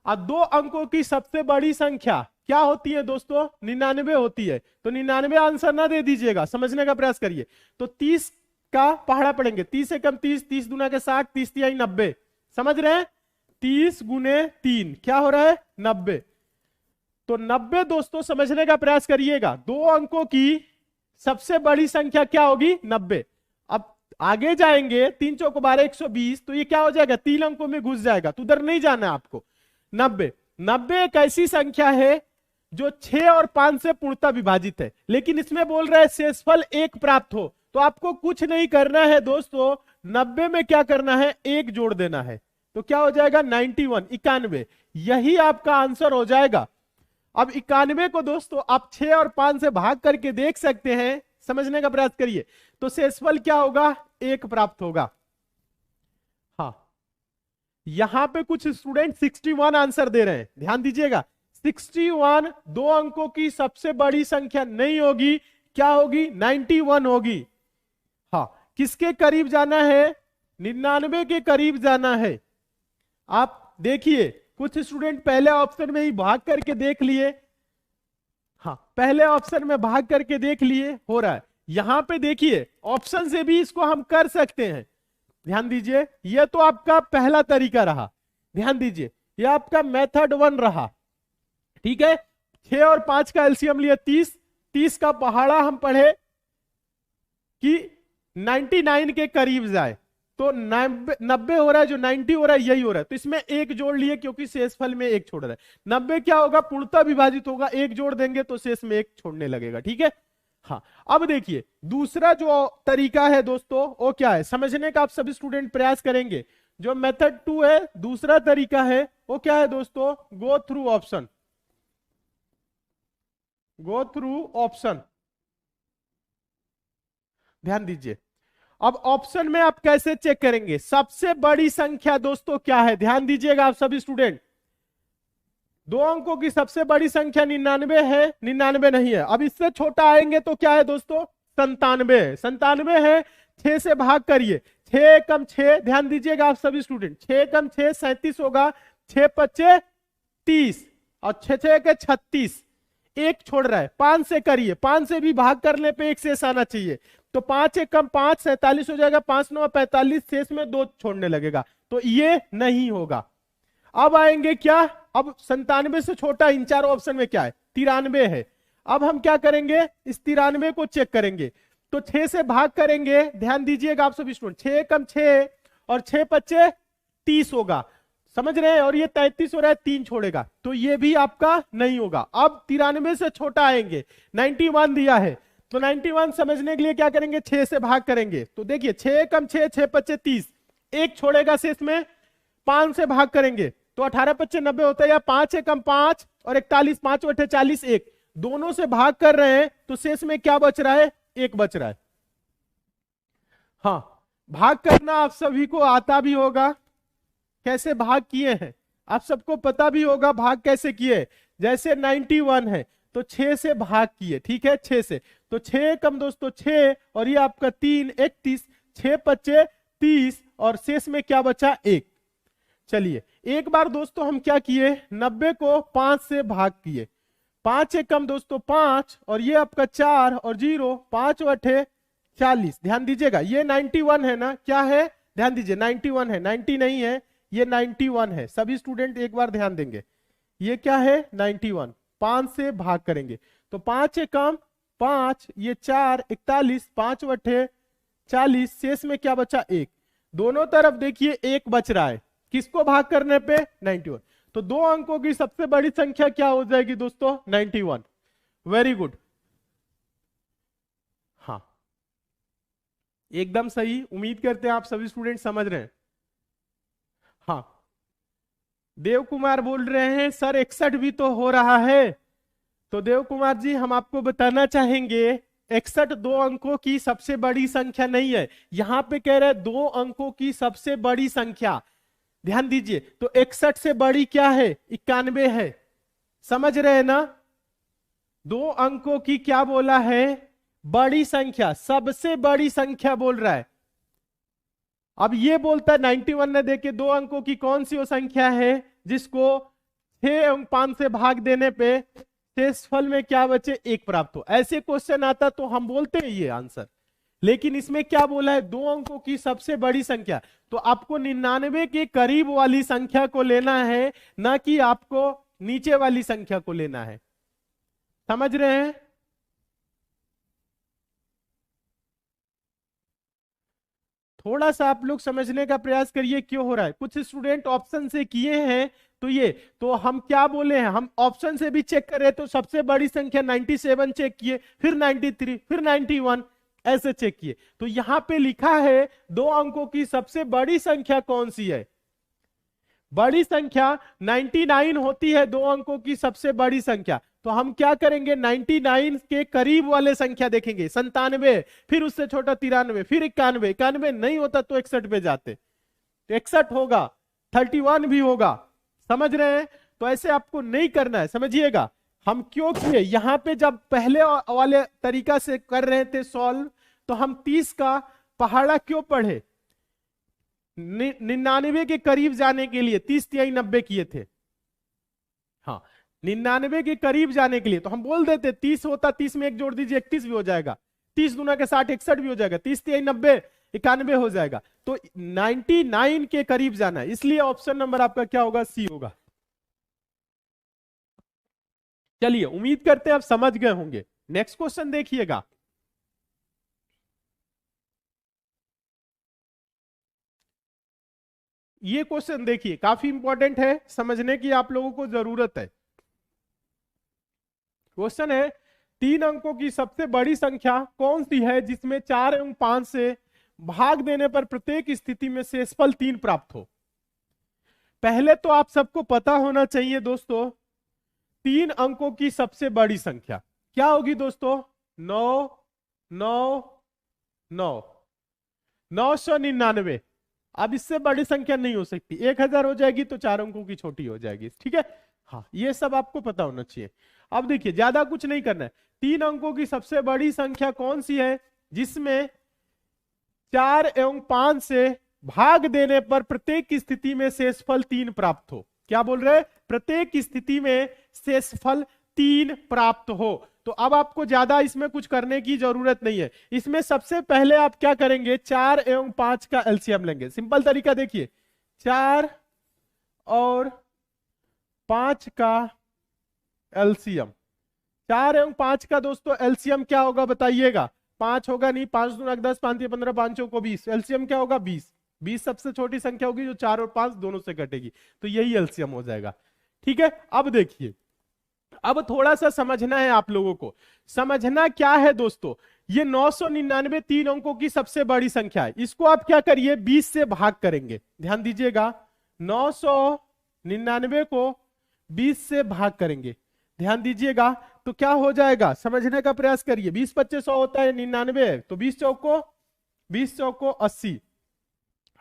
अब 2 अंकों की सबसे बड़ी संख्या क्या होती है दोस्तों, 99 होती है। तो 99 आंसर ना दे दीजिएगा, समझने का प्रयास करिए। तो 30 का पहाड़ा पड़ेंगे, 30 से कम 30, 30 दूना के 60, 30 तिहाई 90, समझ रहे हैं। 30 गुने 3 क्या हो रहा है 90। तो 90 दोस्तों समझने का प्रयास करिएगा, 2 अंकों की सबसे बड़ी संख्या क्या होगी 90। अब आगे जाएंगे, 3 चौको 12 120, तो ये क्या हो जाएगा 3 अंकों में घुस जाएगा, तो उधर नहीं जाना आपको। 90 एक ऐसी संख्या है जो 6 और 5 से पूर्णतः विभाजित है, लेकिन इसमें बोल रहे हैं शेषफल 1 प्राप्त हो। तो आपको कुछ नहीं करना है दोस्तों, 90 में क्या करना है 1 जोड़ देना है, तो क्या हो जाएगा 91, 91, यही आपका आंसर हो जाएगा। अब 91 को दोस्तों आप 6 और 5 से भाग करके देख सकते हैं, समझने का प्रयास करिए। तो शेषफल क्या होगा 1 प्राप्त होगा। हाँ, यहां पे कुछ स्टूडेंट 61 आंसर दे रहे हैं, ध्यान दीजिएगा। 61 2 अंकों की सबसे बड़ी संख्या नहीं होगी, क्या होगी 91 होगी। हाँ, किसके करीब जाना है 99 के करीब जाना है। आप देखिए कुछ स्टूडेंट पहले ऑप्शन में ही भाग करके देख लिए। हाँ, पहले ऑप्शन में भाग करके देख लिए, हो रहा है। यहां पे देखिए ऑप्शन से भी इसको हम कर सकते हैं, ध्यान दीजिए। यह तो आपका पहला तरीका रहा, ध्यान दीजिए, यह आपका मेथड 1 रहा, ठीक है। 6 और 5 का एलसीएम लिया 30, 30 का पहाड़ा हम पढ़े कि 99 के करीब जाए, तो 90 हो रहा है, जो 90 हो रहा है यही हो रहा है, तो इसमें 1 जोड़ लिए क्योंकि शेषफल में 1 छोड़ रहा है। 90 क्या होगा पूर्णतः विभाजित होगा, 1 जोड़ देंगे तो शेष में 1 छोड़ने लगेगा, ठीक है। हाँ, अब देखिए दूसरा जो तरीका है दोस्तों वो क्या है, समझने का आप सभी स्टूडेंट प्रयास करेंगे। जो मेथड 2 है, दूसरा तरीका है वो क्या है दोस्तों, go through option. Go through option, ध्यान दीजिए। अब ऑप्शन में आप कैसे चेक करेंगे, सबसे बड़ी संख्या दोस्तों क्या है, ध्यान दीजिएगा आप सभी स्टूडेंट। 2 अंकों की सबसे बड़ी संख्या 99 है, 99 नहीं है। अब इससे छोटा आएंगे तो क्या है दोस्तों 97 है, 97 है। 6 से भाग करिए, 6 कम 6, ध्यान दीजिएगा आप सभी स्टूडेंट, 6 कम 6 37 होगा, 6 25 30 और 6 6 के 36, 1 छोड़ रहा है। 5 से करिए, 5 से भी भाग करने पे 1 शेष आना चाहिए, तो 5 1 कम 5 47 हो जाएगा, 5 9 45, शेष में 2 छोड़ने लगेगा, तो ये नहीं होगा। अब आएंगे क्या, अब 97 से छोटा इन चारों ऑप्शन में क्या है 93 है। अब हम क्या करेंगे, इस 93 को चेक करेंगे, तो 6 से भाग करेंगे, ध्यान दीजिएगा आप सभी स्टूडेंट, 6 कम 6 और 6 25 30 होगा, समझ रहे हैं, और ये 33 हो रहा है, 3 छोड़ेगा, तो ये भी आपका नहीं होगा। अब 93 से छोटा आएंगे, 91 दिया है, तो 91 समझने के लिए क्या करेंगे 6 से भाग करेंगे, तो देखिए 6 कम 6 6 25 30, 1 छोड़ेगा शेष में, 5 से भाग करेंगे तो 18 25 90 होता है, या 5 कम 5 और 41, 5 8 40, 1 दोनों से भाग कर रहे हैं, तो शेष में क्या बच रहा है 1 बच रहा है। हाँ, भाग करना आप सभी को आता भी होगा, कैसे भाग किए हैं आप सबको पता भी होगा, भाग कैसे किए। जैसे 91 है तो 6 से भाग किए, ठीक है, 6 से, तो 6 कम दोस्तों 6 और ये आपका 3 31, 6 25 30 और शेष में क्या बचा 1। चलिए एक बार दोस्तों हम क्या किए, 90 को 5 से भाग किए, 5 एक कम दोस्तों 5 और ये आपका 4 और 0, 5 8 40, ध्यान दीजिएगा ये 91 है ना, क्या है ध्यान दीजिए 91 है, 90 नहीं है, ये 91 है। सभी स्टूडेंट एक बार ध्यान देंगे, ये क्या है 91, 5 से भाग करेंगे तो 5 एक कम 5, ये 4 41, 5 8 40, शेष में क्या बचा 1। दोनों तरफ देखिए 1 बच रहा है, किसको भाग करने पे 91, तो 2 अंकों की सबसे बड़ी संख्या क्या हो जाएगी दोस्तों 91। वेरी गुड, हाँ एकदम सही। उम्मीद करते हैं आप सभी स्टूडेंट समझ रहे हैं। हाँ देव कुमार बोल रहे हैं सर 61 भी तो हो रहा है। तो देव कुमार जी हम आपको बताना चाहेंगे 61 दो अंकों की सबसे बड़ी संख्या नहीं है। यहां पे कह रहे हैं 2 अंकों की सबसे बड़ी संख्या। ध्यान दीजिए, तो 61 से बड़ी क्या है? 91 है। समझ रहे हैं ना? 2 अंकों की क्या बोला है? बड़ी संख्या, सबसे बड़ी संख्या बोल रहा है। अब ये बोलता है 91 ने देके 2 अंकों की कौन सी वो संख्या है जिसको 6 अंक 5 से भाग देने पे शेषफल में क्या बचे? 1 प्राप्त हो। ऐसे क्वेश्चन आता तो हम बोलते हैं ये आंसर, लेकिन इसमें क्या बोला है? 2 अंकों की सबसे बड़ी संख्या। तो आपको 99 के करीब वाली संख्या को लेना है, ना कि आपको नीचे वाली संख्या को लेना है। समझ रहे हैं? थोड़ा सा आप लोग समझने का प्रयास करिए क्यों हो रहा है। कुछ स्टूडेंट ऑप्शन से किए हैं तो ये, तो हम क्या बोले हैं? हम ऑप्शन से भी चेक करें तो सबसे बड़ी संख्या 97 चेक किए, फिर 93, फिर 91 ऐसे चेक किए। तो यहां पे लिखा है 2 अंकों की सबसे बड़ी संख्या कौन सी है? बड़ी संख्या 99 होती है 2 अंकों की सबसे बड़ी संख्या। तो हम क्या करेंगे? 99 के करीब वाले संख्या देखेंगे, 97, फिर उससे छोटा 93, फिर 91। 91 नहीं होता तो 61 पे जाते, तो 61 होगा, 31 भी होगा। समझ रहे हैं? तो ऐसे आपको नहीं करना है, समझिएगा। हम क्यों किए? यहां पे जब पहले वाले तरीका से कर रहे थे सॉल्व, तो हम 30 का पहाड़ा क्यों पढ़े? 99 के करीब जाने के लिए 30 तिहाई 90 किए थे। हाँ 99 के करीब जाने के लिए तो हम बोल देते 30 होता, 30 में 1 जोड़ दीजिए 31 भी हो जाएगा, 30 दूना के 60 61 भी हो जाएगा, 30 तिहाई 90 91 हो जाएगा। तो 99 के करीब जाना है, इसलिए ऑप्शन नंबर आपका क्या होगा? सी होगा। चलिए उम्मीद करते हैं आप समझ गए होंगे। नेक्स्ट क्वेश्चन देखिएगा। ये क्वेश्चन देखिए, काफी इंपॉर्टेंट है, समझने की आप लोगों को जरूरत है। क्वेश्चन है 3 अंकों की सबसे बड़ी संख्या कौन सी है जिसमें 4 एवं 5 से भाग देने पर प्रत्येक स्थिति में शेषफल 3 प्राप्त हो। पहले तो आप सबको पता होना चाहिए दोस्तों, 3 अंकों की सबसे बड़ी संख्या क्या होगी दोस्तों? 9 9 9 999। अब इससे बड़ी संख्या नहीं हो सकती, 1000 हो जाएगी तो 4 अंकों की छोटी हो जाएगी। ठीक है, हाँ ये सब आपको पता होना चाहिए। अब देखिए ज्यादा कुछ नहीं करना है, 3 अंकों की सबसे बड़ी संख्या कौन सी है जिसमें 4 एवं 5 से भाग देने पर प्रत्येक स्थिति में शेषफल 3 प्राप्त हो। क्या बोल रहे हैं? प्रत्येक स्थिति में शेषफल 3 प्राप्त हो। तो अब आपको ज्यादा इसमें कुछ करने की जरूरत नहीं है। इसमें सबसे पहले आप क्या करेंगे? 4 एवं 5 का एलसीएम लेंगे। सिंपल तरीका देखिए, 4 और 5 का एलसीएम, 4 एवं 5 का दोस्तों एलसीएम क्या होगा बताइएगा? 5 होगा नहीं, 5 दूना 10, 5 या 15, 5 को 20, एलसीएम क्या होगा? 20। 20 सबसे छोटी संख्या होगी जो 4 और 5 दोनों से कटेगी, तो यही एलसीएम हो जाएगा। ठीक है, अब देखिए, अब थोड़ा सा समझना है आप लोगों को। समझना क्या है दोस्तों? ये 999 3 अंकों की सबसे बड़ी संख्या है। इसको आप क्या करिए? 20 से भाग करेंगे। ध्यान दीजिएगा, 999 को 20 से भाग करेंगे। ध्यान दीजिएगा, तो क्या हो जाएगा? समझने का प्रयास करिए। 20 25 100 होता है, 99 है, तो 20 चौको 80।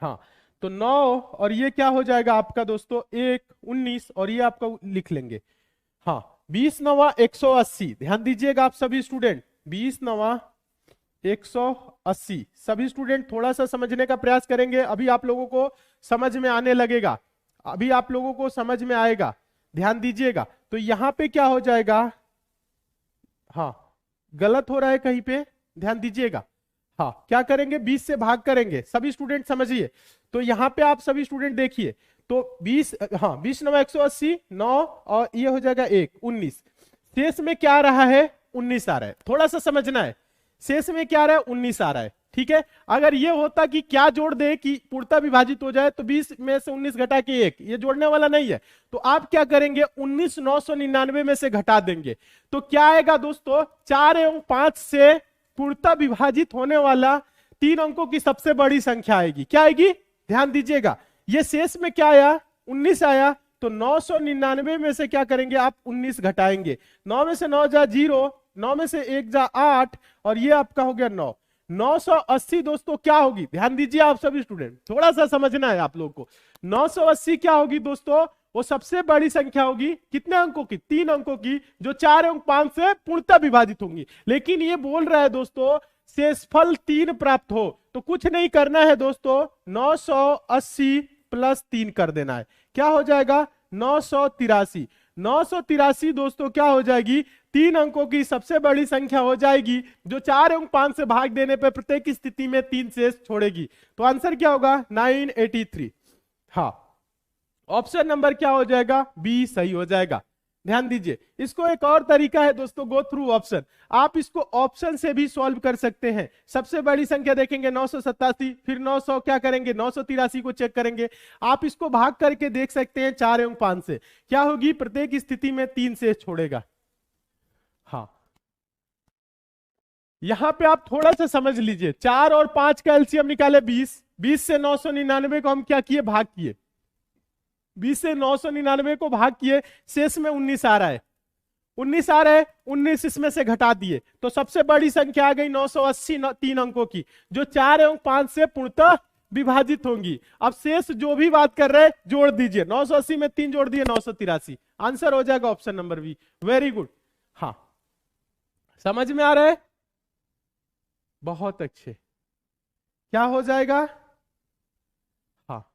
हाँ तो 9 और ये क्या हो जाएगा आपका दोस्तों? 1 19 और ये आपका लिख लेंगे। हाँ 20 9 180। ध्यान दीजिएगा आप सभी स्टूडेंट, 20 9 180। सभी स्टूडेंट थोड़ा सा समझने का प्रयास करेंगे, अभी आप लोगों को समझ में आने लगेगा, अभी आप लोगों को समझ में आएगा। ध्यान दीजिएगा, तो यहां पे क्या हो जाएगा? हाँ गलत हो रहा है कहीं पे, ध्यान दीजिएगा। हाँ क्या करेंगे? 20 से भाग करेंगे। सभी स्टूडेंट समझिए, तो यहां पे आप सभी स्टूडेंट देखिए, तो 20 हाँ 20 9 180, 9 और ये हो जाएगा 1 19। शेष में क्या आ रहा है? 19 आ रहा है। थोड़ा सा समझना है, शेष में क्या आ रहा है? 19 आ रहा है। ठीक है। अगर ये होता कि क्या जोड़ दे कि पूर्णतः विभाजित हो जाए, तो 20 में से 19 घटा के 1, ये जोड़ने वाला नहीं है, तो आप क्या करेंगे 19,999 में से घटा देंगे, तो क्या आएगा दोस्तों 4 एवं 5 से पूर्णतः विभाजित होने वाला 3 अंकों की सबसे बड़ी संख्या आएगी। क्या आएगी, ध्यान दीजिएगा, ये शेष में क्या आया 19 आया, तो 999 में से क्या करेंगे आप 19 घटाएंगे, 9 में से 9 जा 0, 9 में से 1 जा 8, और ये आपका हो गया 9। 980 दोस्तों क्या होगी, ध्यान दीजिए आप सभी स्टूडेंट, थोड़ा सा समझना है आप लोग को। 980 क्या होगी दोस्तों, वो सबसे बड़ी संख्या होगी कितने अंकों की, 3 अंकों की, जो 4 एवं 5 से पूर्णतः विभाजित होंगी। लेकिन ये बोल रहा है दोस्तों शेषफल 3 प्राप्त हो, तो कुछ नहीं करना है दोस्तों, 980 प्लस 3 कर देना है, क्या हो जाएगा 983। 983 दोस्तों क्या हो जाएगी, 3 अंकों की सबसे बड़ी संख्या हो जाएगी, जो 4 एवं 5 से भाग देने पर प्रत्येक स्थिति में 3 शेष छोड़ेगी। तो आंसर क्या होगा 983। हाँ, ऑप्शन नंबर क्या हो जाएगा, बी सही हो जाएगा। ध्यान दीजिए, इसको एक और तरीका है दोस्तों, गो थ्रू ऑप्शन, आप इसको ऑप्शन से भी सॉल्व कर सकते हैं। सबसे बड़ी संख्या देखेंगे 987, फिर 900 क्या करेंगे 983 को चेक करेंगे, आप इसको भाग करके देख सकते हैं 4 एवं 5 से, क्या होगी प्रत्येक स्थिति में 3 शेष छोड़ेगा। हाँ, यहां पे आप थोड़ा सा समझ लीजिए, 4 और 5 का एलसीएम निकाले 20, 20 से 999 को हम क्या किए भाग किए, 20 से 999 को भाग किए, शेष में 19 आ रहा है, 19 आ रहा है, 19 इसमें से घटा दिए, तो सबसे बड़ी संख्या आ गई 980 3 अंकों की, जो 4 एवं 5 से पूर्णतः विभाजित होंगी। अब शेष जो भी बात कर रहे हैं जोड़ दीजिए, 980 में 3 जोड़ दिए 983, आंसर हो जाएगा option number B. Very good. हाँ, समझ में आ रहा है, बहुत अच्छे, क्या हो जाएगा, हाँ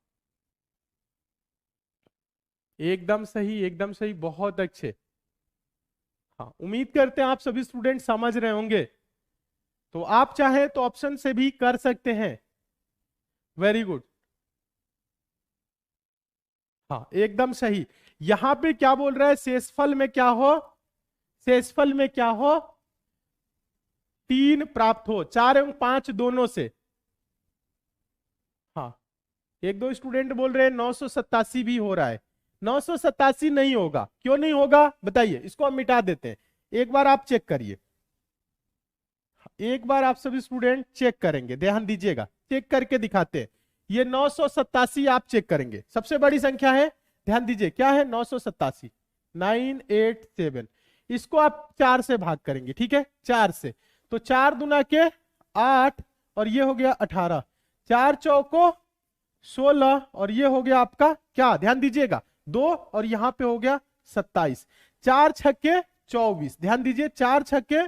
एकदम सही, एकदम सही, बहुत अच्छे। हाँ, उम्मीद करते हैं आप सभी स्टूडेंट समझ रहे होंगे, तो आप चाहे तो ऑप्शन से भी कर सकते हैं। Very good. हाँ एकदम सही। यहां पे क्या बोल रहा है, शेषफल में क्या हो, शेषफल में क्या हो 3 प्राप्त हो, 4 एवं 5 दोनों से। हाँ, एक दो स्टूडेंट बोल रहे हैं 987 भी हो रहा है, 987 नहीं होगा, क्यों नहीं होगा बताइए, इसको हम मिटा देते हैं, एक बार आप चेक करिए, एक बार आप सभी स्टूडेंट चेक करेंगे, ध्यान दीजिएगा, चेक करके दिखाते हैं। ये 987 आप चेक करेंगे, सबसे बड़ी संख्या है, ध्यान दीजिए क्या है 987, 987, इसको आप 4 से भाग करेंगे, ठीक है 4 से, तो 4 दूना के 8 और ये हो गया 18, 4 चौको 16 और ये हो गया आपका क्या, ध्यान दीजिएगा 2 और यहां पे हो गया 27, 4 छक्के 24, ध्यान दीजिए 4 छक्के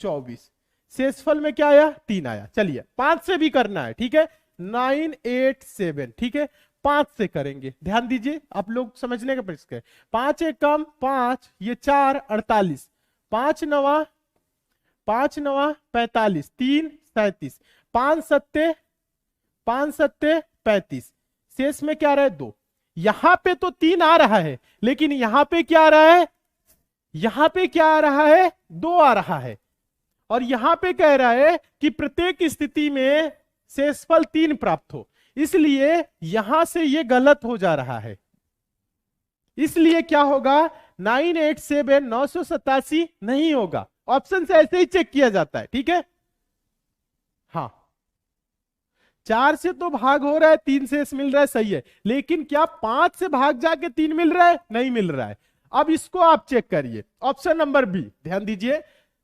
24, शेषफल में क्या आया 3 आया। चलिए 5 से भी करना है, ठीक है 987, ठीक है 5 से करेंगे, ध्यान दीजिए आप लोग समझने का प्रयास करें, 5 एक कम 5, ये 4 48, 5 नवा 45, 3 37, 5 सत्ते 35, शेष में क्या रहा है 2, यहां पे तो 3 आ रहा है, लेकिन यहां पे क्या आ रहा है, यहां पे क्या आ रहा है 2 आ रहा है, और यहां पे कह रहा है कि प्रत्येक स्थिति में शेषफल 3 प्राप्त हो, इसलिए यहां से ये गलत हो जा रहा है, इसलिए क्या होगा 987 987 नहीं होगा, ऑप्शन से ऐसे ही चेक किया जाता है, ठीक है। हाँ, 4 से तो भाग हो रहा है, 3 से मिल रहा है, सही है, लेकिन क्या 5 से भाग जाके 3 मिल रहा है, नहीं मिल रहा है। अब इसको आप चेक करिए, ऑप्शन नंबर बी, ध्यान दीजिए।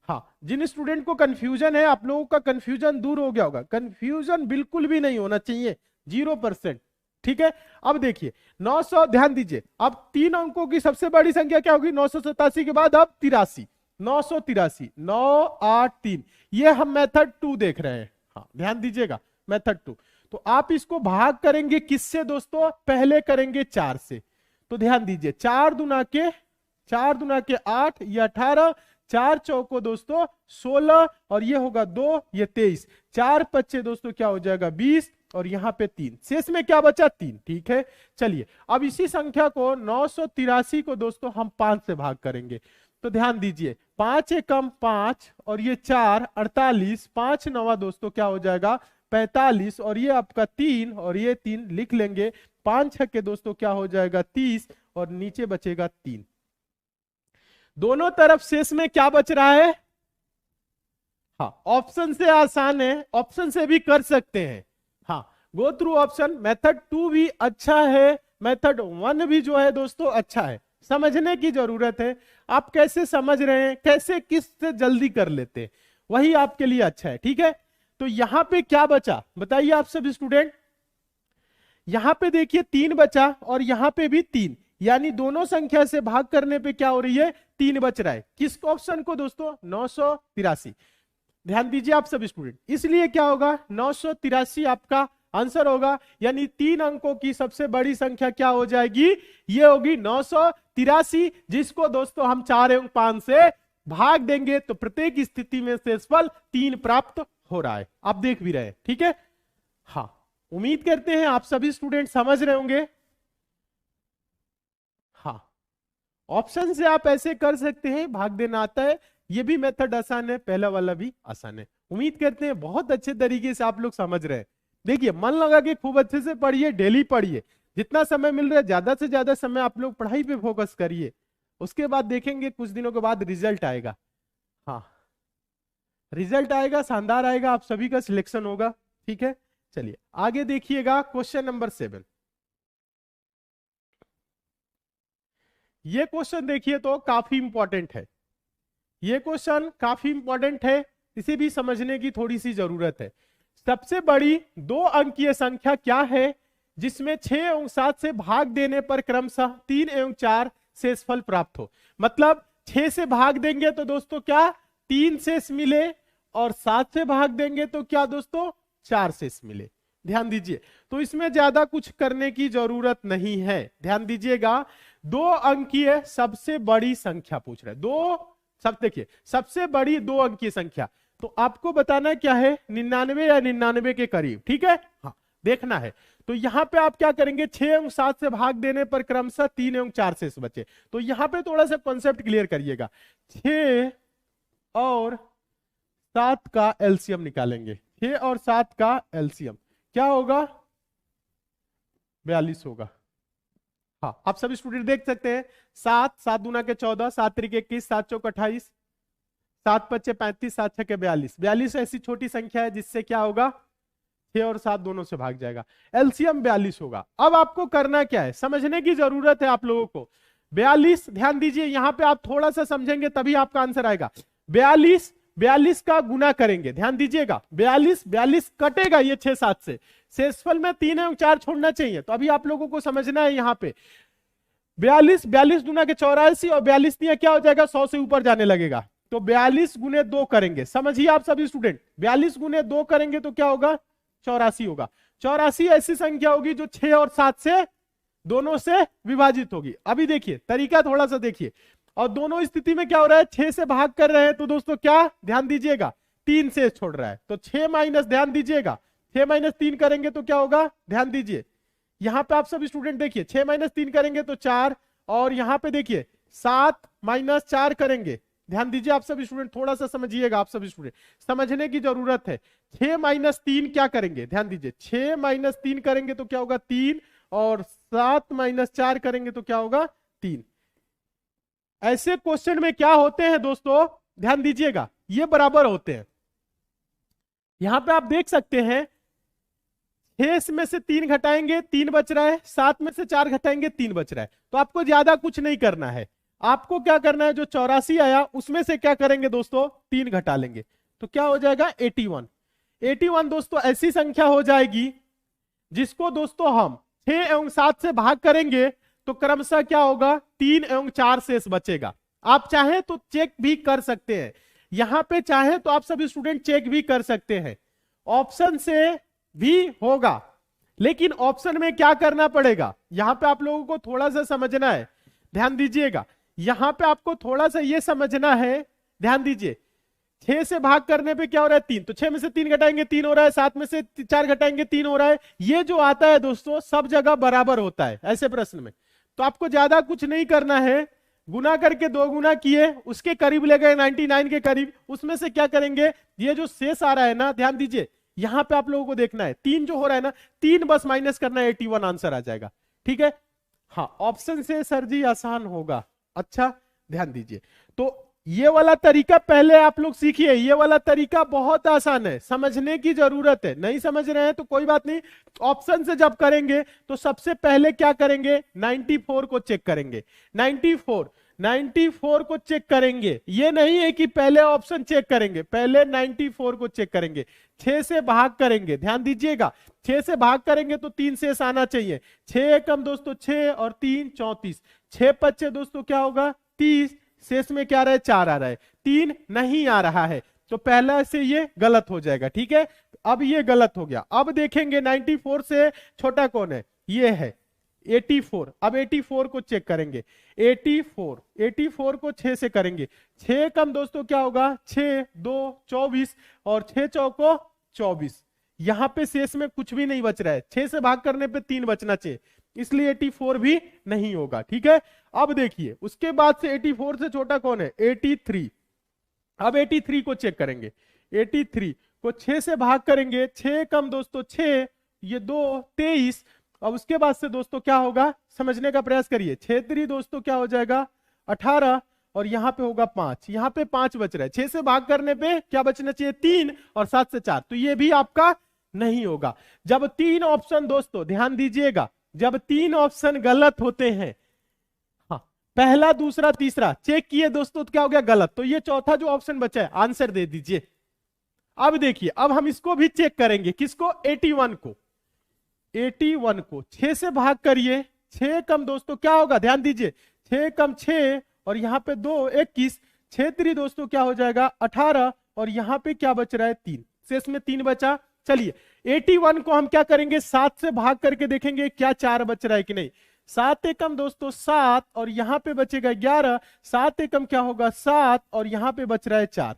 हाँ, जिन स्टूडेंट को कंफ्यूजन है, आप लोगों का कंफ्यूजन दूर हो गया होगा, कंफ्यूजन बिल्कुल भी नहीं होना चाहिए, 0%, ठीक है। अब देखिए 900, ध्यान दीजिए, अब 3 अंकों की सबसे बड़ी संख्या क्या होगी 987 के बाद अब 83, 983, 983, ये हम मेथड 2 देख रहे हैं। हाँ ध्यान दीजिएगा, मेथड 2, तो आप इसको भाग करेंगे किससे दोस्तों, पहले करेंगे 4 से, तो ध्यान दीजिए 4 दूना के 8, ये 18, 4 चौको दोस्तों 16 और ये होगा 2, ये 23, 4 पच्चे दोस्तों क्या हो जाएगा 20 और यहां पे 3, शेष में क्या बचा 3, ठीक है। चलिए अब इसी संख्या को 983 को दोस्तों हम 5 से भाग करेंगे, तो ध्यान दीजिए 5 एकम 5 और ये 4 48, 5 नवा दोस्तों क्या हो जाएगा 45 और ये आपका 3 और ये 3 लिख लेंगे। 5 छक्के दोस्तों क्या हो जाएगा 30 और नीचे बचेगा 3। दोनों तरफ शेष में क्या बच रहा है? हाँ, ऑप्शन से आसान है, ऑप्शन से भी कर सकते हैं। हाँ, गो थ्रू ऑप्शन। मेथड 2 भी अच्छा है, मेथड 1 भी जो है दोस्तों अच्छा है। समझने की जरूरत है, आप कैसे समझ रहे हैं, कैसे किस से जल्दी कर लेते हैं, वही आपके लिए अच्छा है। ठीक है, तो यहां पे क्या बचा बताइए आप सभी स्टूडेंट। यहां पे देखिए 3 बचा और यहां पे भी 3, यानी दोनों संख्या से भाग करने पे क्या हो रही है 3 बच रहा है। किस ऑप्शन को दोस्तों 983। ध्यान दीजिए आप सभी स्टूडेंट, इसलिए क्या होगा 983 आपका आंसर होगा, यानी 3 अंकों की सबसे बड़ी संख्या क्या हो जाएगी, ये होगी 983, जिसको दोस्तों हम 4 एवं 5 से भाग देंगे तो प्रत्येक स्थिति में शेषफल 3 प्राप्त हो रहा है। आप देख भी रहे हैं। ठीक है, हाँ, उम्मीद करते हैं आप सभी स्टूडेंट समझ रहे होंगे। हाँ, ऑप्शन से आप ऐसे कर सकते हैं, भाग देना आता है, ये भी मेथड आसान है, पहला वाला भी आसान है। उम्मीद करते हैं बहुत अच्छे तरीके से आप लोग समझ रहे हैं। देखिए मन लगा के खूब अच्छे से पढ़िए, डेली पढ़िए, जितना समय मिल रहा है ज्यादा से ज्यादा समय आप लोग पढ़ाई पे फोकस करिए। उसके बाद देखेंगे कुछ दिनों के बाद रिजल्ट आएगा। हाँ, रिजल्ट आएगा, शानदार आएगा, आप सभी का सिलेक्शन होगा। ठीक है, चलिए आगे देखिएगा क्वेश्चन नंबर 7। ये क्वेश्चन देखिए तो काफी इंपॉर्टेंट है, ये क्वेश्चन काफी इंपॉर्टेंट है, इसे भी समझने की थोड़ी सी जरूरत है। सबसे बड़ी 2 अंकीय संख्या क्या है जिसमें 6 एवं 7 से भाग देने पर क्रमशः 3 एवं 4 शेषफल प्राप्त हो। मतलब 6 से भाग देंगे तो दोस्तों क्या 3 शेष मिले, और 7 से भाग देंगे तो क्या दोस्तों 4 शेष मिले। ध्यान दीजिए, तो इसमें ज्यादा कुछ करने की जरूरत नहीं है। ध्यान दीजिएगा, 2 अंकीय सबसे बड़ी संख्या पूछ रहा है, देखिए सबसे बड़ी 2 अंकीय संख्या, तो आपको बताना क्या है 99 या 99 के करीब। ठीक है, हाँ देखना है। तो यहां पे आप क्या करेंगे 6 एवं 7 से भाग देने पर क्रमशः 3 एवं 4 शेष बचे। तो यहां पे थोड़ा सा कॉन्सेप्ट क्लियर करिएगा। 6 और 7 का एलसीएम निकालेंगे, 6 और 7 का एलसीएम क्या होगा 42 होगा। हाँ, आप सभी स्टूडेंट देख सकते हैं, 7 दूना के 14, 7 त्रिक 21, 7 चौक 28, 7 पच्चे 35, 7 छके 42। 42 ऐसी छोटी संख्या है जिससे क्या होगा 6 और 7 दोनों से भाग जाएगा, एलसीएम 42 होगा। अब आपको करना क्या है, समझने की जरूरत है आप लोगों को। 42, ध्यान दीजिए यहां पे आप थोड़ा सा समझेंगे तभी आपका आंसर आएगा। 42 का गुना करेंगे, ध्यान दीजिएगा 42 कटेगा ये 6 7 से, शेषफल में 3 एवं 4 छोड़ना चाहिए। तो अभी आप लोगों को समझना है यहाँ पे 42 गुना के 84 और 42 क्या हो जाएगा 100 से ऊपर जाने लगेगा। तो 42 गुने 2 करेंगे, समझिए आप सभी स्टूडेंट, 42 गुने 2 करेंगे तो क्या होगा 84 होगा। 84 ऐसी संख्या होगी जो 6 और 7 से दोनों से विभाजित होगी। अभी देखिए तरीका थोड़ा सा देखिए, और दोनों स्थिति में क्या हो रहा है 6 से भाग कर रहे हैं तो दोस्तों क्या ध्यान दीजिएगा 3 से छोड़ रहा है, तो 6 माइनस, ध्यान दीजिएगा 6 माइनस 3 करेंगे तो क्या होगा, ध्यान दीजिए यहां पे आप सब स्टूडेंट देखिए 6 माइनस 3 करेंगे तो 4, और यहां पे देखिए 7 माइनस 4 करेंगे, ध्यान दीजिए आप सब स्टूडेंट थोड़ा सा समझिएगा, आप सब स्टूडेंट समझने की जरूरत है। 6 माइनस 3 क्या करेंगे, ध्यान दीजिए 6 माइनस 3 करेंगे तो क्या होगा 3, और 7 माइनस 4 करेंगे तो क्या होगा 3। ऐसे क्वेश्चन में क्या होते हैं दोस्तों, ध्यान दीजिएगा ये बराबर होते हैं। यहां पे आप देख सकते हैं 6 में से 3 घटाएंगे 3 बच रहा है, 7 में से 4 घटाएंगे 3 बच रहा है। तो आपको ज्यादा कुछ नहीं करना है, आपको क्या करना है जो 84 आया उसमें से क्या करेंगे दोस्तों 3 घटा लेंगे तो क्या हो जाएगा 81 दोस्तों ऐसी संख्या हो जाएगी जिसको दोस्तों हम 6 एवं 7 से भाग करेंगे तो क्रमशः क्या होगा 3 एवं 4 शेष बचेगा। आप चाहे तो चेक भी कर सकते हैं, यहां पे चाहे तो आप सभी स्टूडेंट चेक भी कर सकते हैं, ऑप्शन से भी होगा, लेकिन ऑप्शन में क्या करना पड़ेगा यहां पे आप लोगों को थोड़ा सा समझना है। ध्यान दीजिएगा यहां पे आपको थोड़ा सा यह समझना है, ध्यान दीजिए 6 से भाग करने पे क्या हो रहा है 3, तो 6 में से 3 घटाएंगे 3 हो रहा है, 7 में से 4 घटाएंगे 3 हो रहा है। ये जो आता है दोस्तों सब जगह बराबर होता है ऐसे प्रश्न में, तो आपको ज्यादा कुछ नहीं करना है। गुना करके 2 गुना किए, उसके करीब ले गए 99 के करीब, उसमें से क्या करेंगे, ये जो शेष आ रहा है ना, ध्यान दीजिए यहां पे आप लोगों को देखना है 3 जो हो रहा है ना, 3 बस माइनस करना है, 81 आंसर आ जाएगा। ठीक है, हाँ ऑप्शन से सर जी आसान होगा। अच्छा ध्यान दीजिए, तो ये वाला तरीका पहले आप लोग सीखिए, ये वाला तरीका बहुत आसान है, समझने की जरूरत है, नहीं समझ रहे हैं तो कोई बात नहीं। ऑप्शन से जब करेंगे तो सबसे पहले क्या करेंगे, 94 को चेक करेंगे, 94 को चेक करेंगे। ये नहीं है कि पहले ऑप्शन चेक करेंगे, पहले 94 को चेक करेंगे, 6 से भाग करेंगे, ध्यान दीजिएगा 6 से भाग करेंगे तो 3 शेष आना चाहिए, 6 कम दोस्तों 6 और 3 34, 6 बच्चे दोस्तों क्या होगा 30, शेष में क्या रहा है 4 आ रहा है, 3 नहीं आ रहा है, तो पहला से ये गलत हो जाएगा। ठीक है, अब ये गलत हो गया। अब देखेंगे 94 से छोटा कौन है, ये है 84। अब 84 को चेक करेंगे, 84 को 6 से करेंगे, 6 कम दोस्तों क्या होगा 6 2 24 और 6 चौको 24, यहां पे शेष में कुछ भी नहीं बच रहा है, 6 से भाग करने पे 3 बचना चाहिए, इसलिए 84 भी नहीं होगा। ठीक है, अब देखिए उसके बाद से 84 से छोटा कौन है 83। अब 83 को चेक करेंगे, 83 को 6 से भाग करेंगे, 6 कम दोस्तों 6, ये 2 23। अब उसके बाद से दोस्तों क्या होगा, समझने का प्रयास करिए, 6 3 दोस्तों क्या हो जाएगा 18 और यहां पे होगा 5, यहां पे 5 बच रहा है, 6 से भाग करने पे क्या बचना चाहिए 3 और 7 से 4, तो ये भी आपका नहीं होगा। जब 3 ऑप्शन दोस्तों ध्यान दीजिएगा, जब 3 ऑप्शन गलत होते हैं, हाँ पहला दूसरा तीसरा चेक किए दोस्तों तो क्या हो गया गलत, तो ये चौथा जो ऑप्शन बचा है आंसर दे दीजिए। अब देखिए, अब हम इसको भी चेक करेंगे, किसको 81 को, 81 को 6 से भाग करिए, 6 कम दोस्तों क्या होगा ध्यान दीजिए, 6 कम 6 और यहां पे 2 21, 6 3 दोस्तों क्या हो जाएगा 18 और यहां पे क्या बच रहा है 3, शेष में 3 बचा। चलिए 81 को हम क्या करेंगे 7 से भाग करके देखेंगे क्या 4 बच रहा है कि नहीं, 7 एकम दोस्तों 7 और यहां पे बचेगा 11, 7 एकम क्या होगा 7 और यहां पे बच रहा है 4,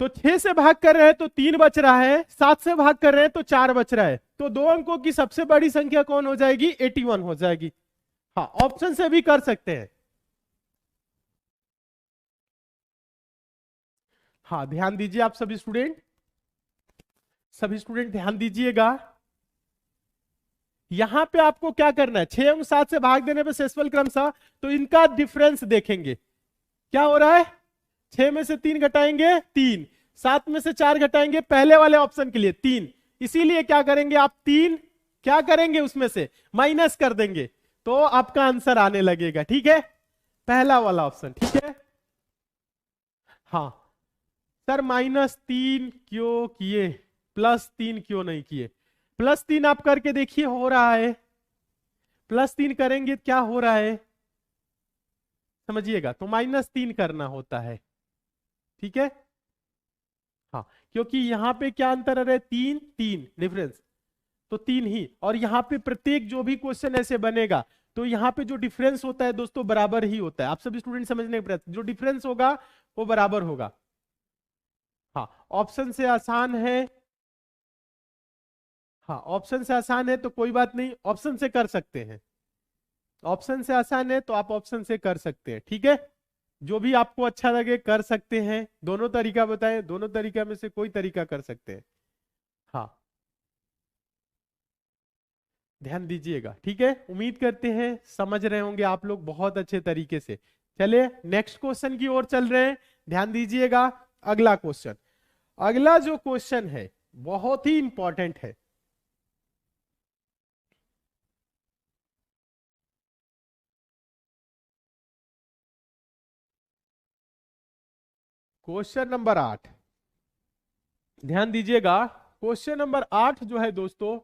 तो 6 से भाग कर रहे हैं तो 3 बच रहा है, 7 से भाग कर रहे हैं तो 4 बच रहा है, तो 2 अंकों की सबसे बड़ी संख्या कौन हो जाएगी 81 हो जाएगी। हाँ ऑप्शन से भी कर सकते हैं। हाँ ध्यान दीजिए आप सभी स्टूडेंट ध्यान दीजिएगा, यहां पे आपको क्या करना है 6 और 7 से भाग देने पे शेषफल क्रमशः, तो इनका डिफरेंस देखेंगे क्या हो रहा है, 6 में से 3 घटाएंगे 3, 7 में से 4 घटाएंगे पहले वाले ऑप्शन के लिए 3, इसीलिए क्या करेंगे आप 3 क्या करेंगे उसमें से माइनस कर देंगे तो आपका आंसर आने लगेगा। ठीक है, पहला वाला ऑप्शन। ठीक है, हाँ सर -3 क्यों किए, +3 क्यों नहीं किए, +3 आप करके देखिए हो रहा है, +3 करेंगे क्या हो रहा है समझिएगा, तो -3 करना होता है। ठीक है, हाँ क्योंकि यहां पे क्या अंतर है 3 3 डिफरेंस, तो 3 ही, और यहां पे प्रत्येक जो भी क्वेश्चन ऐसे बनेगा तो यहां पे जो डिफरेंस होता है दोस्तों बराबर ही होता है, आप सभी स्टूडेंट समझने का प्रयत्न, जो डिफरेंस होगा वो बराबर होगा। हाँ ऑप्शन से आसान है, हाँ ऑप्शन से आसान है तो कोई बात नहीं, ऑप्शन से कर सकते हैं, ऑप्शन से आसान है तो आप ऑप्शन से कर सकते हैं। ठीक है, जो भी आपको अच्छा लगे कर सकते हैं, दोनों तरीका बताएं, दोनों तरीका में से कोई तरीका कर सकते हैं। हाँ ध्यान दीजिएगा। ठीक है, उम्मीद करते हैं समझ रहे होंगे आप लोग बहुत अच्छे तरीके से। चलिए नेक्स्ट क्वेश्चन की ओर चल रहे हैं, ध्यान दीजिएगा। अगला क्वेश्चन, अगला जो क्वेश्चन है बहुत ही इंपॉर्टेंट है। क्वेश्चन नंबर 8, ध्यान दीजिएगा। क्वेश्चन नंबर 8 जो है दोस्तों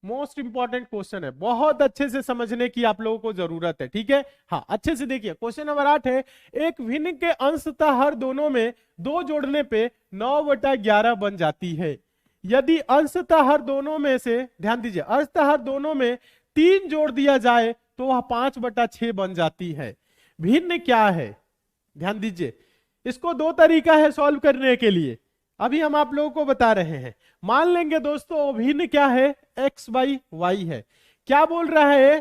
मोस्ट इंपॉर्टेंट क्वेश्चन है, बहुत अच्छे से समझने की आप लोगों को जरूरत है। ठीक है, हाँ अच्छे से देखिए, क्वेश्चन नंबर 8 है, एक भिन्न के अंशतः हर दोनों में 2 जोड़ने पे 9/11 बन जाती है। यदि अंशतः हर दोनों में से, ध्यान दीजिए, अंशतः हर दोनों में 3 जोड़ दिया जाए तो वह 5/6 बन जाती है। भिन्न क्या है, ध्यान दीजिए, इसको 2 तरीका है सॉल्व करने के लिए, अभी हम आप लोगों को बता रहे हैं। मान लेंगे दोस्तों भिन्न क्या है x/y है, क्या बोल रहा है,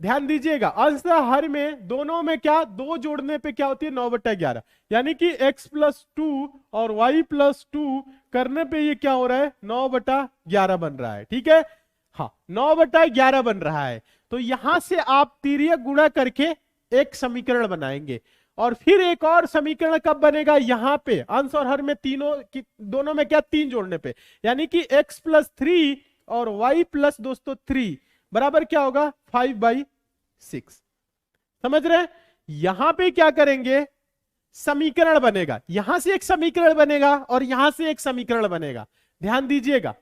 ध्यान दीजिएगा, अंशतः हर में दोनों में क्या, दो जोड़ने पे क्या होती है 9/11, यानी कि x+2 और y+2 करने पे ये क्या हो रहा है 9/11 बन रहा है। ठीक है, हाँ 9/11 बन रहा है। तो यहां से आप तिर्यक गुणा करके एक समीकरण बनाएंगे, और फिर एक और समीकरण कब बनेगा, यहां पे अंश और हर में दोनों में क्या 3 जोड़ने पे, यानी कि x+3 और y+ दोस्तों 3 बराबर क्या होगा 5/6। समझ रहे हैं, यहां पे क्या करेंगे, समीकरण बनेगा, यहां से एक समीकरण बनेगा और यहां से एक समीकरण बनेगा। ध्यान दीजिएगा,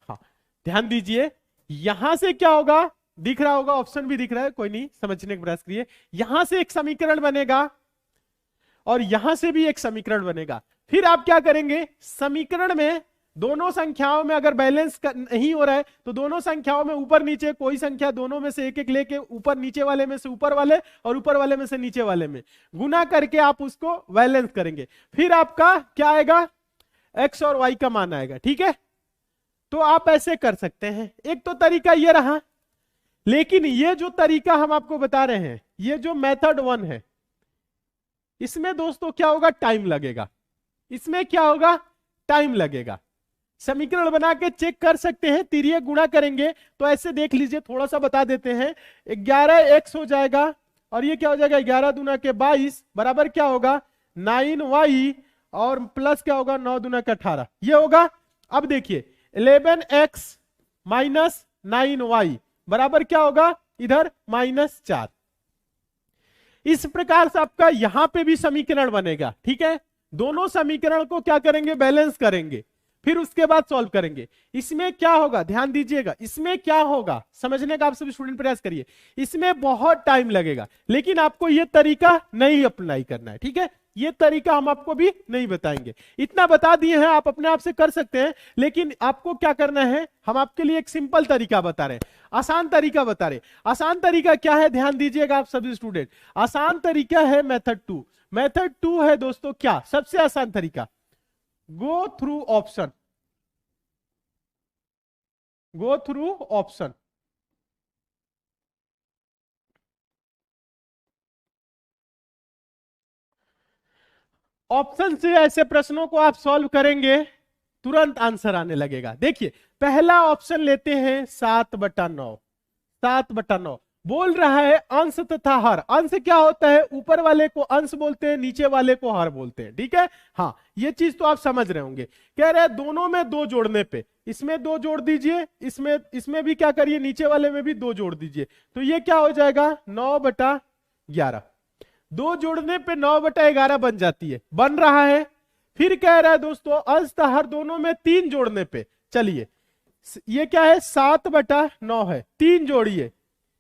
हाँ ध्यान दीजिए, यहां से क्या होगा, दिख रहा होगा, ऑप्शन भी दिख रहा है, कोई नहीं, समझने का प्रयास करिए। यहां से एक समीकरण बनेगा और यहां से भी एक समीकरण बनेगा। फिर आप क्या करेंगे, समीकरण में दोनों संख्याओं में अगर बैलेंस नहीं हो रहा है तो दोनों संख्याओं में ऊपर नीचे कोई संख्या दोनों में से एक एक लेके ऊपर नीचे वाले में से ऊपर वाले और ऊपर वाले में से नीचे वाले में गुना करके आप उसको बैलेंस करेंगे। फिर आपका क्या आएगा, एक्स और वाई का मान आएगा। ठीक है, तो आप ऐसे कर सकते हैं। एक तो तरीका ये रहा, लेकिन ये जो तरीका हम आपको बता रहे हैं, ये जो मेथड 1 है, इसमें दोस्तों क्या होगा, टाइम लगेगा। इसमें क्या होगा, टाइम लगेगा। समीकरण बना के चेक कर सकते हैं, तिर्यक गुणा करेंगे तो ऐसे देख लीजिए, थोड़ा सा बता देते हैं। 11x हो जाएगा और ये क्या हो जाएगा 11 दूना के 22 बराबर क्या होगा 9y और प्लस क्या होगा 9 दूना के 18 ये होगा। अब देखिए 11x माइनस 9y बराबर क्या होगा इधर -4। इस प्रकार से आपका यहां पे भी समीकरण बनेगा। ठीक है, दोनों समीकरण को क्या करेंगे, बैलेंस करेंगे, फिर उसके बाद सॉल्व करेंगे। इसमें क्या होगा, ध्यान दीजिएगा, इसमें क्या होगा समझने का आप सभी स्टूडेंट प्रयास करिए। इसमें बहुत टाइम लगेगा, लेकिन आपको यह तरीका नहीं अप्लाई करना है। ठीक है, ये तरीका हम आपको भी नहीं बताएंगे, इतना बता दिए हैं, आप अपने आप से कर सकते हैं। लेकिन आपको क्या करना है, हम आपके लिए एक सिंपल तरीका बता रहे हैं, आसान तरीका बता रहे हैं। आसान तरीका क्या है, ध्यान दीजिएगा आप सभी स्टूडेंट, आसान तरीका है मेथड 2। मेथड 2 है दोस्तों क्या, सबसे आसान तरीका, go through option. Go through option, option से ऐसे प्रश्नों को आप सॉल्व करेंगे, तुरंत आंसर आने लगेगा। देखिए पहला ऑप्शन लेते हैं 7/9। 7/9 बोल रहा है अंश तथा हर। अंश क्या होता है, ऊपर वाले को अंश बोलते हैं, नीचे वाले को हर बोलते हैं। ठीक है, हाँ ये चीज तो आप समझ रहे होंगे। कह रहे हैं दोनों में 2 जोड़ने पे, इसमें 2 जोड़ दीजिए, इसमें भी क्या करिए, नीचे वाले में भी 2 जोड़ दीजिए, तो ये क्या हो जाएगा 9/11। 2 जोड़ने पे 9/11 बन जाती है, बन रहा है। फिर कह रहा है दोस्तों अंश तथा हर दोनों में 3 जोड़ने पे, चलिए ये क्या है 7/9 है, 3 जोड़िए,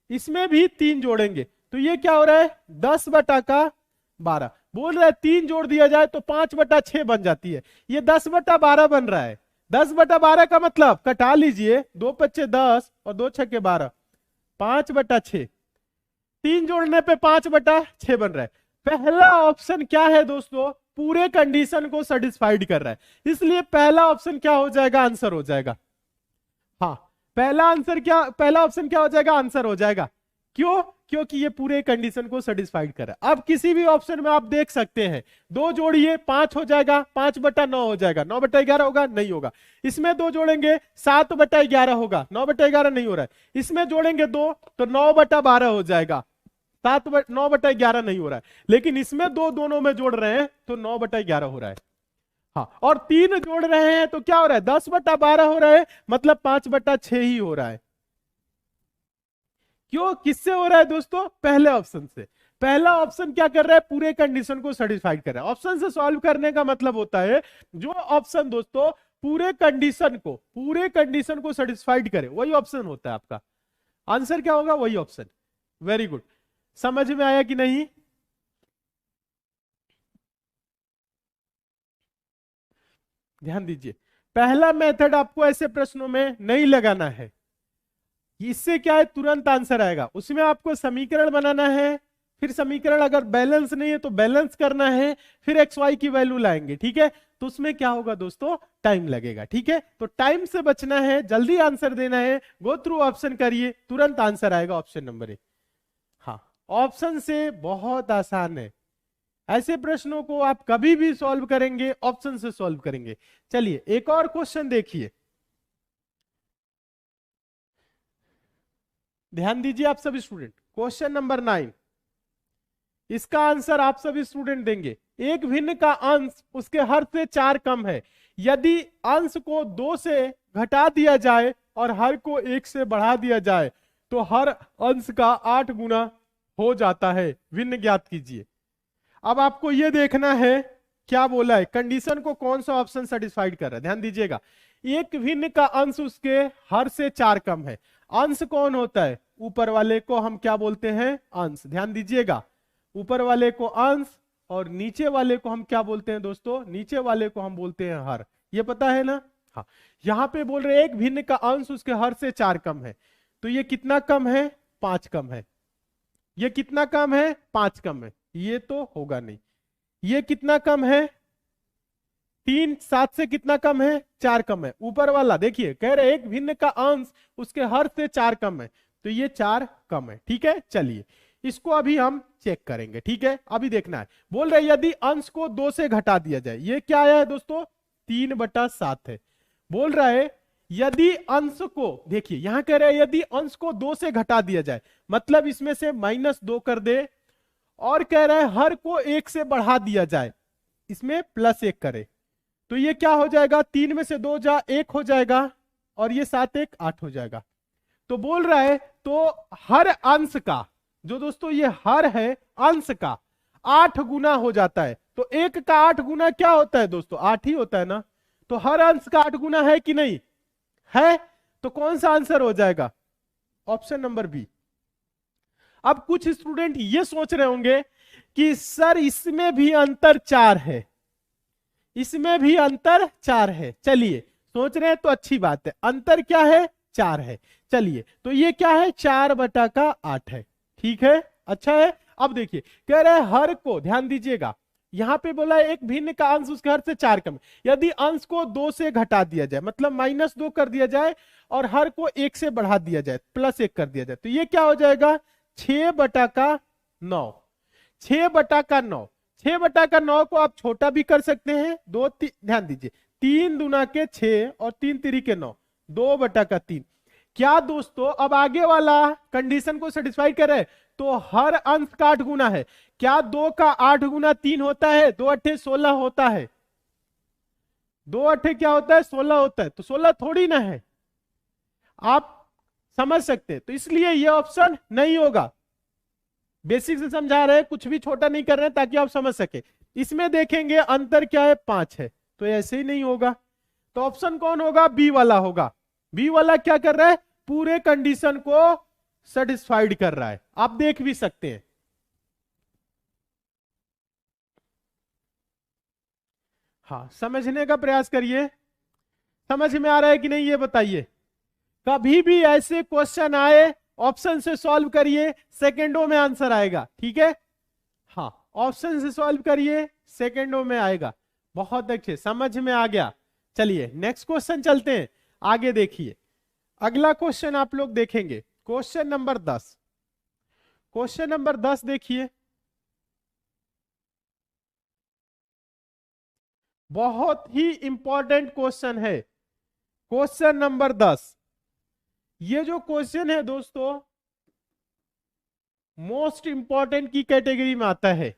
इसमें भी 3 जोड़ेंगे तो ये क्या हो रहा है 10/12। बोल रहा है 3 जोड़ दिया जाए तो 5/6 बन जाती है, ये 10/12 बन रहा है। 10/12 का मतलब कटा लीजिए, 2 पच्चे 10 और 2 छक्के 12, 5/6। 3 जोड़ने पे 5/6 बन रहा है। पहला ऑप्शन क्या है दोस्तों, पूरे कंडीशन को सेटिस्फाइड कर रहा है, इसलिए पहला ऑप्शन क्या हो जाएगा, आंसर हो जाएगा। हाँ पहला ऑप्शन क्या हो जाएगा, आंसर हो जाएगा। क्यों, क्योंकि ये पूरे कंडीशन को सेटिस्फाइड कर रहा है। अब किसी भी ऑप्शन में आप देख सकते हैं 2 जोड़िए 5 हो जाएगा, 5/9 हो जाएगा, 9/11 होगा, नहीं होगा। इसमें 2 जोड़ेंगे 7/11 होगा, 9/11 नहीं हो रहा है। इसमें जोड़ेंगे 2 तो 9/12 हो जाएगा, 9/11 नहीं हो रहा है। लेकिन इसमें 2 दोनों में जोड़ रहे हैं तो 9/11 हो रहा है। हाँ, और 3 जोड़ रहे हैं तो क्या हो रहा है 10/12 हो रहा है, मतलब 5/6 ही हो रहा है। क्यों, किससे हो रहा है दोस्तों, पहले ऑप्शन से। पहला ऑप्शन क्या कर रहा है, पूरे कंडीशन को सेटिस्फाइड कर रहा है। ऑप्शन से सॉल्व करने का मतलब होता है जो ऑप्शन दोस्तों पूरे कंडीशन को सेटिस्फाइड करे, वही ऑप्शन होता है आपका। आंसर क्या होगा, वही ऑप्शन। वेरी गुड, समझ में आया कि नहीं। ध्यान दीजिए, पहला मेथड आपको ऐसे प्रश्नों में नहीं लगाना है, इससे क्या है तुरंत आंसर आएगा। उसमें आपको समीकरण बनाना है, फिर समीकरण अगर बैलेंस नहीं है तो बैलेंस करना है, फिर एक्स वाई की वैल्यू लाएंगे। ठीक है, तो उसमें क्या होगा दोस्तों, टाइम लगेगा। ठीक है, तो टाइम से बचना है, जल्दी आंसर देना है, गो थ्रू ऑप्शन करिए, तुरंत आंसर आएगा ऑप्शन नंबर 1। ऑप्शन से बहुत आसान है। ऐसे प्रश्नों को आप कभी भी सॉल्व करेंगे ऑप्शन से सॉल्व करेंगे। चलिए एक और क्वेश्चन देखिए, ध्यान दीजिए आप सभी स्टूडेंट। क्वेश्चन नंबर 9, इसका आंसर आप सभी स्टूडेंट देंगे। एक भिन्न का अंश उसके हर से 4 कम है, यदि अंश को 2 से घटा दिया जाए और हर को 1 से बढ़ा दिया जाए तो हर अंश का 8 गुना हो जाता है, भिन्न ज्ञात कीजिए। अब आपको यह देखना है क्या बोला है, कंडीशन को कौन सा ऑप्शन सेटिस्फाइड कर रहा है। ध्यान दीजिएगा, एक भिन्न का अंश उसके हर से 4 कम है। अंश कौन होता है, ऊपर वाले को हम क्या बोलते हैं, अंश। ध्यान दीजिएगा, ऊपर वाले को अंश और नीचे वाले को हम क्या बोलते हैं दोस्तों, नीचे वाले को हम बोलते हैं हर। ये पता है ना। हाँ, यहां पे बोल रहे एक भिन्न का अंश उसके हर से 4 कम है, तो ये कितना कम है, 5 कम है। ये कितना कम है, 5 कम है। ये तो होगा नहीं। ये कितना कम है, 3 7 से कितना कम है, 4 कम है। ऊपर वाला देखिए कह रहे एक भिन्न का अंश उसके हर से 4 कम है, तो ये 4 कम है। ठीक है, चलिए इसको अभी हम चेक करेंगे। ठीक है, अभी देखना है। बोल रहे यदि अंश को 2 से घटा दिया जाए, ये क्या आया है दोस्तों, 3/7 है। बोल रहा है यदि अंश को, देखिए यहां कह रहे हैं यदि अंश को 2 से घटा दिया जाए, मतलब इसमें से -2 कर दे, और कह रहा है हर को 1 से बढ़ा दिया जाए, इसमें +1 करे, तो ये क्या हो जाएगा, 3 में से 2 जा 1 हो जाएगा, और ये 7 1 8 हो जाएगा। तो बोल रहा है तो हर अंश का, जो दोस्तों ये हर है अंश का 8 गुना हो जाता है। तो 1 का 8 गुना क्या होता है दोस्तों, 8 ही होता है ना। तो हर अंश का 8 गुना है कि नहीं है, तो कौन सा आंसर हो जाएगा, ऑप्शन नंबर बी। अब कुछ स्टूडेंट ये सोच रहे होंगे कि सर इसमें भी अंतर 4 है, इसमें भी अंतर 4 है। चलिए सोच रहे हैं तो अच्छी बात है, अंतर क्या है, 4 है। चलिए तो ये क्या है, 4/8 है। ठीक है, अच्छा है। अब देखिए कह रहे हैं हर को, ध्यान दीजिएगा यहां पे बोला है एक भिन्न का अंश उसके हर से 4 कम, यदि अंश को 2 से घटा दिया जाए, मतलब -2 कर दिया जाए, और हर को 1 से बढ़ा दिया जाए, +1 कर दिया जाए, तो ये क्या हो जाएगा, 6/9। 6/9, 6/9 को आप छोटा भी कर सकते हैं, 2 ध्यान दीजिए, 3 दूना के 6 और 3 तिरी 9, 2/3। क्या दोस्तों अब आगे वाला कंडीशन को सेटिस्फाई करे, तो हर अंश का 8 गुना है। क्या 2 का 8 गुना 3 होता है, 2 8 16 होता है, 2 8 क्या होता है, 16 होता है, तो 16 थोड़ी ना है, आप समझ सकते हैं। तो इसलिए ये ऑप्शन नहीं होगा। बेसिक से समझा रहे हैं, कुछ भी छोटा नहीं कर रहे हैं ताकि आप समझ सके। इसमें देखेंगे अंतर क्या है, 5 है, तो ऐसे ही नहीं होगा। तो ऑप्शन कौन होगा, बी वाला होगा। बी वाला क्या कर रहा है, पूरे कंडीशन को सेटिस्फाइड कर रहा है, आप देख भी सकते हैं। हाँ, समझने का प्रयास करिए, समझ में आ रहा है कि नहीं ये बताइए। कभी भी ऐसे क्वेश्चन आए ऑप्शन से सॉल्व करिए, सेकंडों में आंसर आएगा। ठीक है, हाँ ऑप्शन से सॉल्व करिए, सेकंडों में आएगा। बहुत अच्छे, समझ में आ गया। चलिए नेक्स्ट क्वेश्चन चलते हैं, आगे देखिए। अगला क्वेश्चन आप लोग देखेंगे, क्वेश्चन नंबर 10। क्वेश्चन नंबर 10 देखिए, बहुत ही इंपॉर्टेंट क्वेश्चन है। क्वेश्चन नंबर 10, ये जो क्वेश्चन है दोस्तों मोस्ट इंपॉर्टेंट की कैटेगरी में आता है,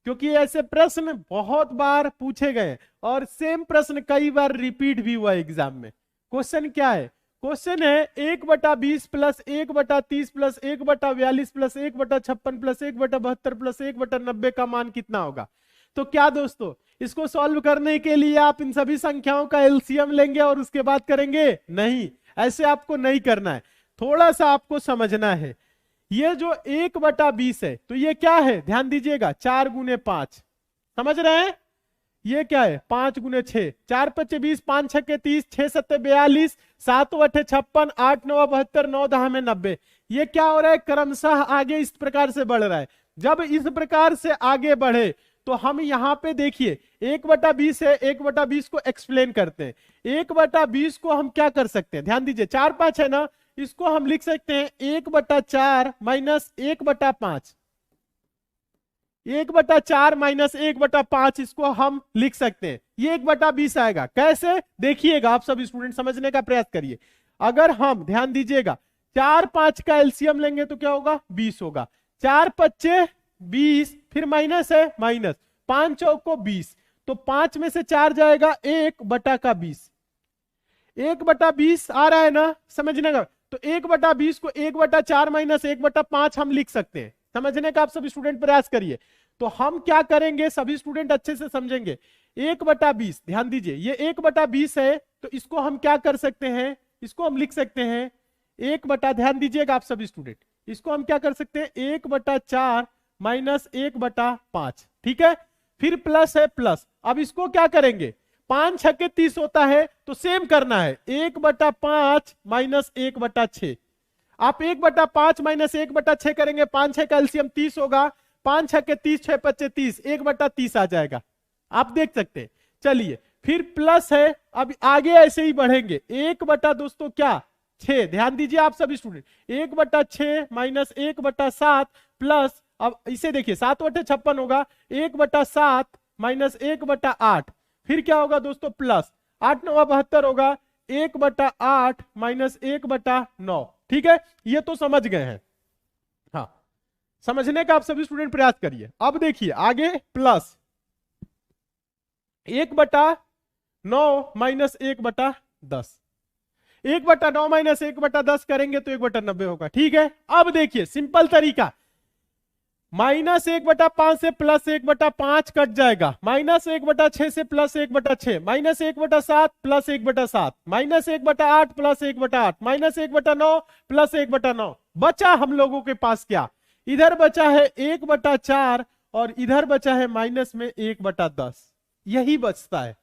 क्योंकि ऐसे प्रश्न बहुत बार पूछे गए और सेम प्रश्न कई बार रिपीट भी हुआ एग्जाम में। क्वेश्चन क्या है, क्वेश्चन है 1/20 + 1/30 + 1/42 + 1/56 + 1/72 + 1/90 का मान कितना होगा। तो क्या दोस्तों इसको सॉल्व करने के लिए आप इन सभी संख्याओं का एलसीएम लेंगे और उसके बाद करेंगे, नहीं, ऐसे आपको नहीं करना है, थोड़ा सा आपको समझना है। ये जो 1/20 है, तो ये क्या है, ध्यान दीजिएगा, 4 × 5, समझ रहे हैं, ये क्या है 5 × 6, 4 × 20, 5 × 6 30, 6 × 7 42, 7 × 8 56, 8 × 9 72, 9 × 10 90। ये क्या हो रहा है, क्रमशः आगे इस प्रकार से बढ़ रहा है। जब इस प्रकार से आगे बढ़े तो हम यहां पे देखिए 1/20 है, 1/20 को एक्सप्लेन करते हैं। 1/20 को हम क्या कर सकते हैं, ध्यान दीजिए, 4 5 है ना, इसको हम लिख सकते हैं 1/4 माइनस 1/5। 1/4 माइनस 1/5 इसको हम लिख सकते हैं, ये 1/20 आएगा। कैसे, देखिएगा, आप सब स्टूडेंट समझने का प्रयास करिए। अगर हम, ध्यान दीजिएगा, 4 5 का एलसीएम लेंगे तो क्या होगा, 20 होगा। 4 5 20, फिर माइनस है, माइनस 5 चौको 20, तो 5 में से 4 जाएगा, 1/20। 1/20 आ रहा है ना, समझने का। तो 1/20 को 1/4 माइनस 1/5 हम लिख सकते हैं। समझने का आप सभी स्टूडेंट प्रयास करिए। तो हम क्या करेंगे, सभी स्टूडेंट अच्छे से समझेंगे। 1/20, ध्यान दीजिए, ये 1/20 है, तो इसको हम क्या कर सकते हैं, इसको हम लिख सकते हैं 1/, ध्यान दीजिएगा आप सभी स्टूडेंट, इसको हम क्या कर सकते हैं 1/4 माइनस 1/5, ठीक है। फिर प्लस है, प्लस, अब इसको क्या करेंगे, 5 6 30 होता है, तो सेम करना है, 1/5 माइनस 1/6। आप 1/5 माइनस 1/6 करेंगे, 5 6 का एलसीएम 30 होगा, 5 6 30, 6 5 30, 1/30 आ जाएगा, आप देख सकते हैं। चलिए, फिर प्लस है, अब आगे ऐसे ही बढ़ेंगे, 1/ दोस्तों क्या, 6, ध्यान दीजिए आप सभी स्टूडेंट, 1/6 माइनस 1/7 प्लस, अब इसे देखिए 7/56 होगा, 1/7 माइनस 1/8, फिर क्या होगा दोस्तों, प्लस 8 9 72 होगा, 1/8 माइनस 1/9, ठीक है। ये तो समझ गए हैं, हाँ, समझने का आप सभी स्टूडेंट प्रयास करिए। अब देखिए आगे, प्लस 1/9 माइनस 1/10, 1/9 माइनस 1/10 करेंगे तो 1/90 होगा, ठीक है। अब देखिए सिंपल तरीका, माइनस 1/5 से प्लस 1/5 कट जाएगा, माइनस 1/6 से plus 1/6, minus 1/7 plus 1/7, minus 1/8 plus 1/8, minus 1/9 plus 1/9, बचा हम लोगों के पास क्या, इधर बचा है 1/4 और इधर बचा है माइनस में 1/10, यही बचता है।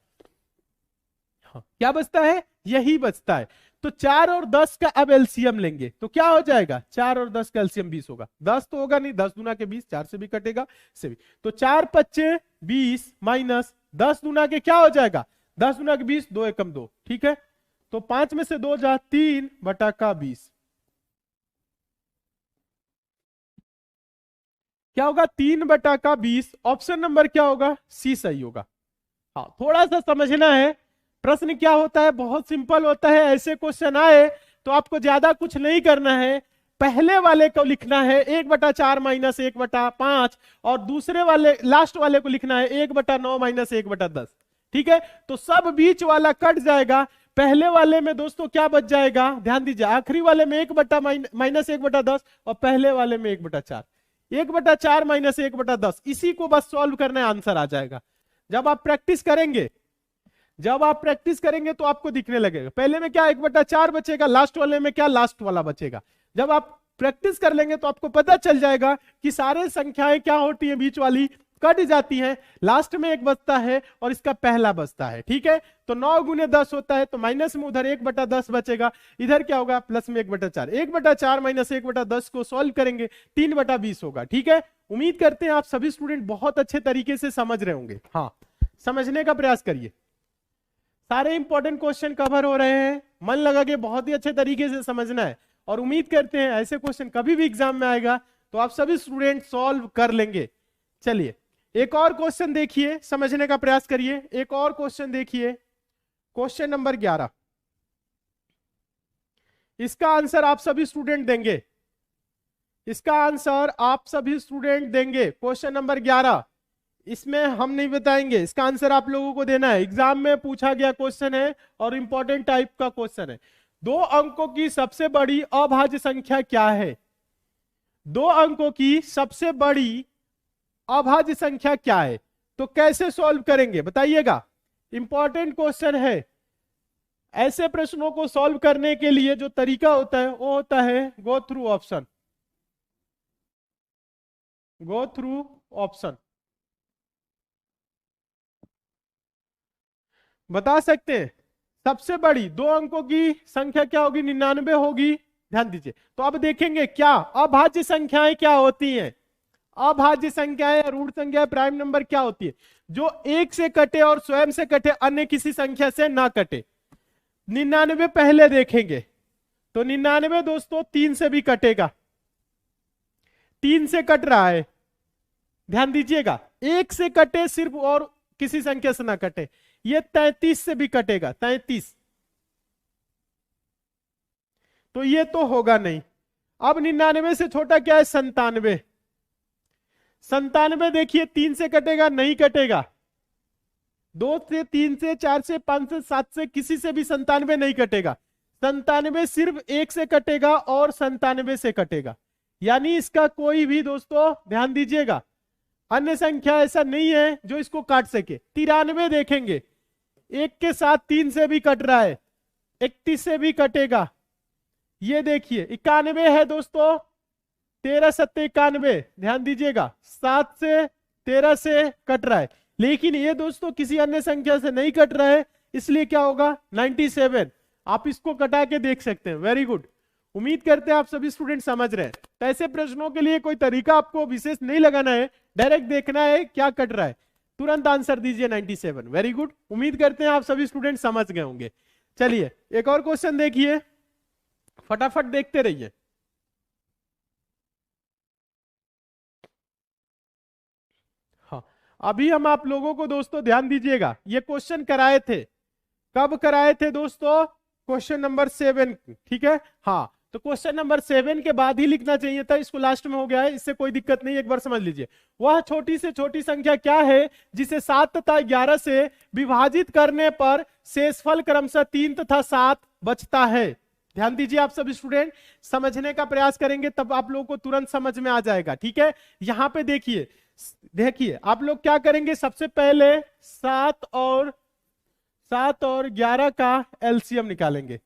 हाँ, क्या बचता है, यही बचता है। तो 4 और 10 का अब एलसीएम लेंगे तो क्या हो जाएगा, 4 और 10 का एलसीएम 20 होगा, 10 तो होगा नहीं, 10 दूना के 20, 4 से भी कटेगा, से भी, तो 4 5 20 माइनस 10 दूना के क्या हो जाएगा, 10 दूना के 20, 2 एकम 2, ठीक है। तो 5 में से 2 जा, 3/20, क्या होगा, 3/20, ऑप्शन नंबर क्या होगा, सी सही होगा। हाँ, थोड़ा सा समझना है, प्रश्न क्या होता है, बहुत सिंपल होता है। ऐसे क्वेश्चन आए तो आपको ज्यादा कुछ नहीं करना है, पहले वाले को लिखना है 1/4 माइनस 1/5 और दूसरे वाले, लास्ट वाले को लिखना है 1/9 माइनस 1/10, ठीक है। तो सब बीच वाला कट जाएगा, पहले वाले में दोस्तों क्या बच जाएगा, ध्यान दीजिए, आखिरी वाले में 1 माइनस 1/10 और पहले वाले में 1/4, 1/4 माइनस 1/10, इसी को बस सॉल्व करना है, आंसर आ जाएगा। जब आप प्रैक्टिस करेंगे, जब आप प्रैक्टिस करेंगे तो आपको दिखने लगेगा, पहले में क्या 1/4 बचेगा, लास्ट वाले में क्या, लास्ट वाला बचेगा। जब आप प्रैक्टिस कर लेंगे तो आपको पता चल जाएगा कि सारे संख्याएं क्या होती हैं, बीच वाली कट जाती हैं, लास्ट में एक बचता है और इसका पहला बचता है, ठीक है। तो 9 गुने 10 होता है, तो माइनस में उधर 1/10 बचेगा, इधर क्या होगा, प्लस में 1/4, 1/4 माइनस 1/10 को सॉल्व करेंगे 3/20 होगा, ठीक है। उम्मीद करते हैं आप सभी स्टूडेंट बहुत अच्छे तरीके से समझ रहे होंगे। हाँ, समझने का प्रयास करिए, सारे इंपॉर्टेंट क्वेश्चन कवर हो रहे हैं, मन लगा के बहुत ही अच्छे तरीके से समझना है, और उम्मीद करते हैं ऐसे क्वेश्चन कभी भी एग्जाम में आएगा तो आप सभी स्टूडेंट सॉल्व कर लेंगे। चलिए एक और क्वेश्चन देखिए, समझने का प्रयास करिए, एक और क्वेश्चन देखिए, क्वेश्चन नंबर 11, इसका आंसर आप सभी स्टूडेंट देंगे, इसका आंसर आप सभी स्टूडेंट देंगे। क्वेश्चन नंबर 11, इसमें हम नहीं बताएंगे, इसका आंसर आप लोगों को देना है, एग्जाम में पूछा गया क्वेश्चन है और इंपॉर्टेंट टाइप का क्वेश्चन है। 2 अंकों की सबसे बड़ी अभाज्य संख्या क्या है, 2 अंकों की सबसे बड़ी अभाज्य संख्या क्या है, तो कैसे सॉल्व करेंगे बताइएगा, इंपॉर्टेंट क्वेश्चन है। ऐसे प्रश्नों को सॉल्व करने के लिए जो तरीका होता है वो होता है go through option, go through option. बता सकते हैं सबसे बड़ी 2 अंकों की संख्या क्या होगी, 99 होगी, ध्यान दीजिए। तो अब देखेंगे क्या अभाज्य संख्याएं क्या होती हैं, अभाज्य संख्याएं, रूट संख्या, प्राइम नंबर क्या होती है, जो 1 से कटे और स्वयं से कटे, अन्य किसी संख्या से ना कटे। 99 पहले देखेंगे, तो 99 दोस्तों 3 से भी कटेगा, 3 से कट रहा है, ध्यान दीजिएगा, 1 से कटे सिर्फ और किसी संख्या से ना कटे। ये 33 से भी कटेगा, 33, तो ये तो होगा नहीं। अब 99 से छोटा क्या है, 97। 97 देखिए 3 से कटेगा, नहीं कटेगा, 2 से, 3 से, 4 से, 5 से, 7 से, किसी से भी 97 नहीं कटेगा। 97 सिर्फ 1 से कटेगा और 97 से कटेगा, यानी इसका कोई भी दोस्तों ध्यान दीजिएगा अन्य संख्या ऐसा नहीं है जो इसको काट सके। 93 देखेंगे, 1 के साथ 3 से भी कट रहा है, 31 से भी कटेगा। ये देखिए 91 है दोस्तों, 13 सत्ते 91, ध्यान दीजिएगा 7 से 13 से कट रहा है, लेकिन ये दोस्तों किसी अन्य संख्या से नहीं कट रहा है, इसलिए क्या होगा 97। आप इसको कटा के देख सकते हैं। वेरी गुड, उम्मीद करते हैं आप सभी स्टूडेंट समझ रहे हैं। तो ऐसे प्रश्नों के लिए कोई तरीका आपको विशेष नहीं लगाना है, डायरेक्ट देखना है क्या कट रहा है, तुरंत आंसर दीजिए 97। वेरी गुड, उम्मीद करते हैं आप सभी स्टूडेंट समझ गए होंगे। चलिए एक और क्वेश्चन देखिए, फटाफट देखते रहिए। हाँ, अभी हम आप लोगों को दोस्तों ध्यान दीजिएगा, ये क्वेश्चन कराए थे, कब कराए थे दोस्तों, क्वेश्चन नंबर 7, ठीक है। हाँ, तो क्वेश्चन नंबर 7 के बाद ही लिखना चाहिए था, इसको लास्ट में हो गया है, इससे कोई दिक्कत नहीं, एक बार समझ लीजिए। वह छोटी से छोटी संख्या क्या है जिसे 7 तथा 11 से विभाजित करने पर शेषफल क्रमशः 3 तथा 7 बचता है। ध्यान दीजिए आप सभी स्टूडेंट, समझने का प्रयास करेंगे तब आप लोगों को तुरंत समझ में आ जाएगा, ठीक है। यहां पे देखिए, आप लोग क्या करेंगे, सबसे पहले 7 और 11 का एलसीएम निकालेंगे।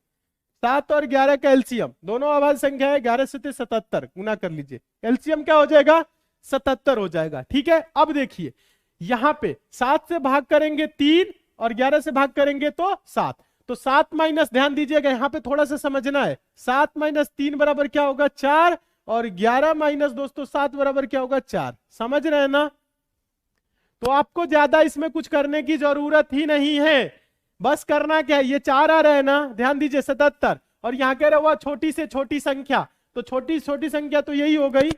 7 और 11 का एलसीएम, दोनों अभाज्य संख्या है, 11 से 77 गुना कर लीजिए, एलसीएम क्या हो जाएगा 77 हो जाएगा, ठीक है। अब देखिए यहां पे 7 से भाग करेंगे 3 और 11 से भाग करेंगे तो 7, तो 7 माइनस, ध्यान दीजिएगा यहां पे थोड़ा सा समझना है, 7 माइनस 3 बराबर क्या होगा 4, और 11 माइनस दोस्तों 7 बराबर क्या होगा 4, समझ रहे हैं ना। तो आपको ज्यादा इसमें कुछ करने की जरूरत ही नहीं है, बस करना क्या है, ये 4 आ रहा है ना, ध्यान दीजिए 77, और यहां कह रहा हुआ छोटी से छोटी संख्या, तो छोटी छोटी संख्या तो यही हो गई,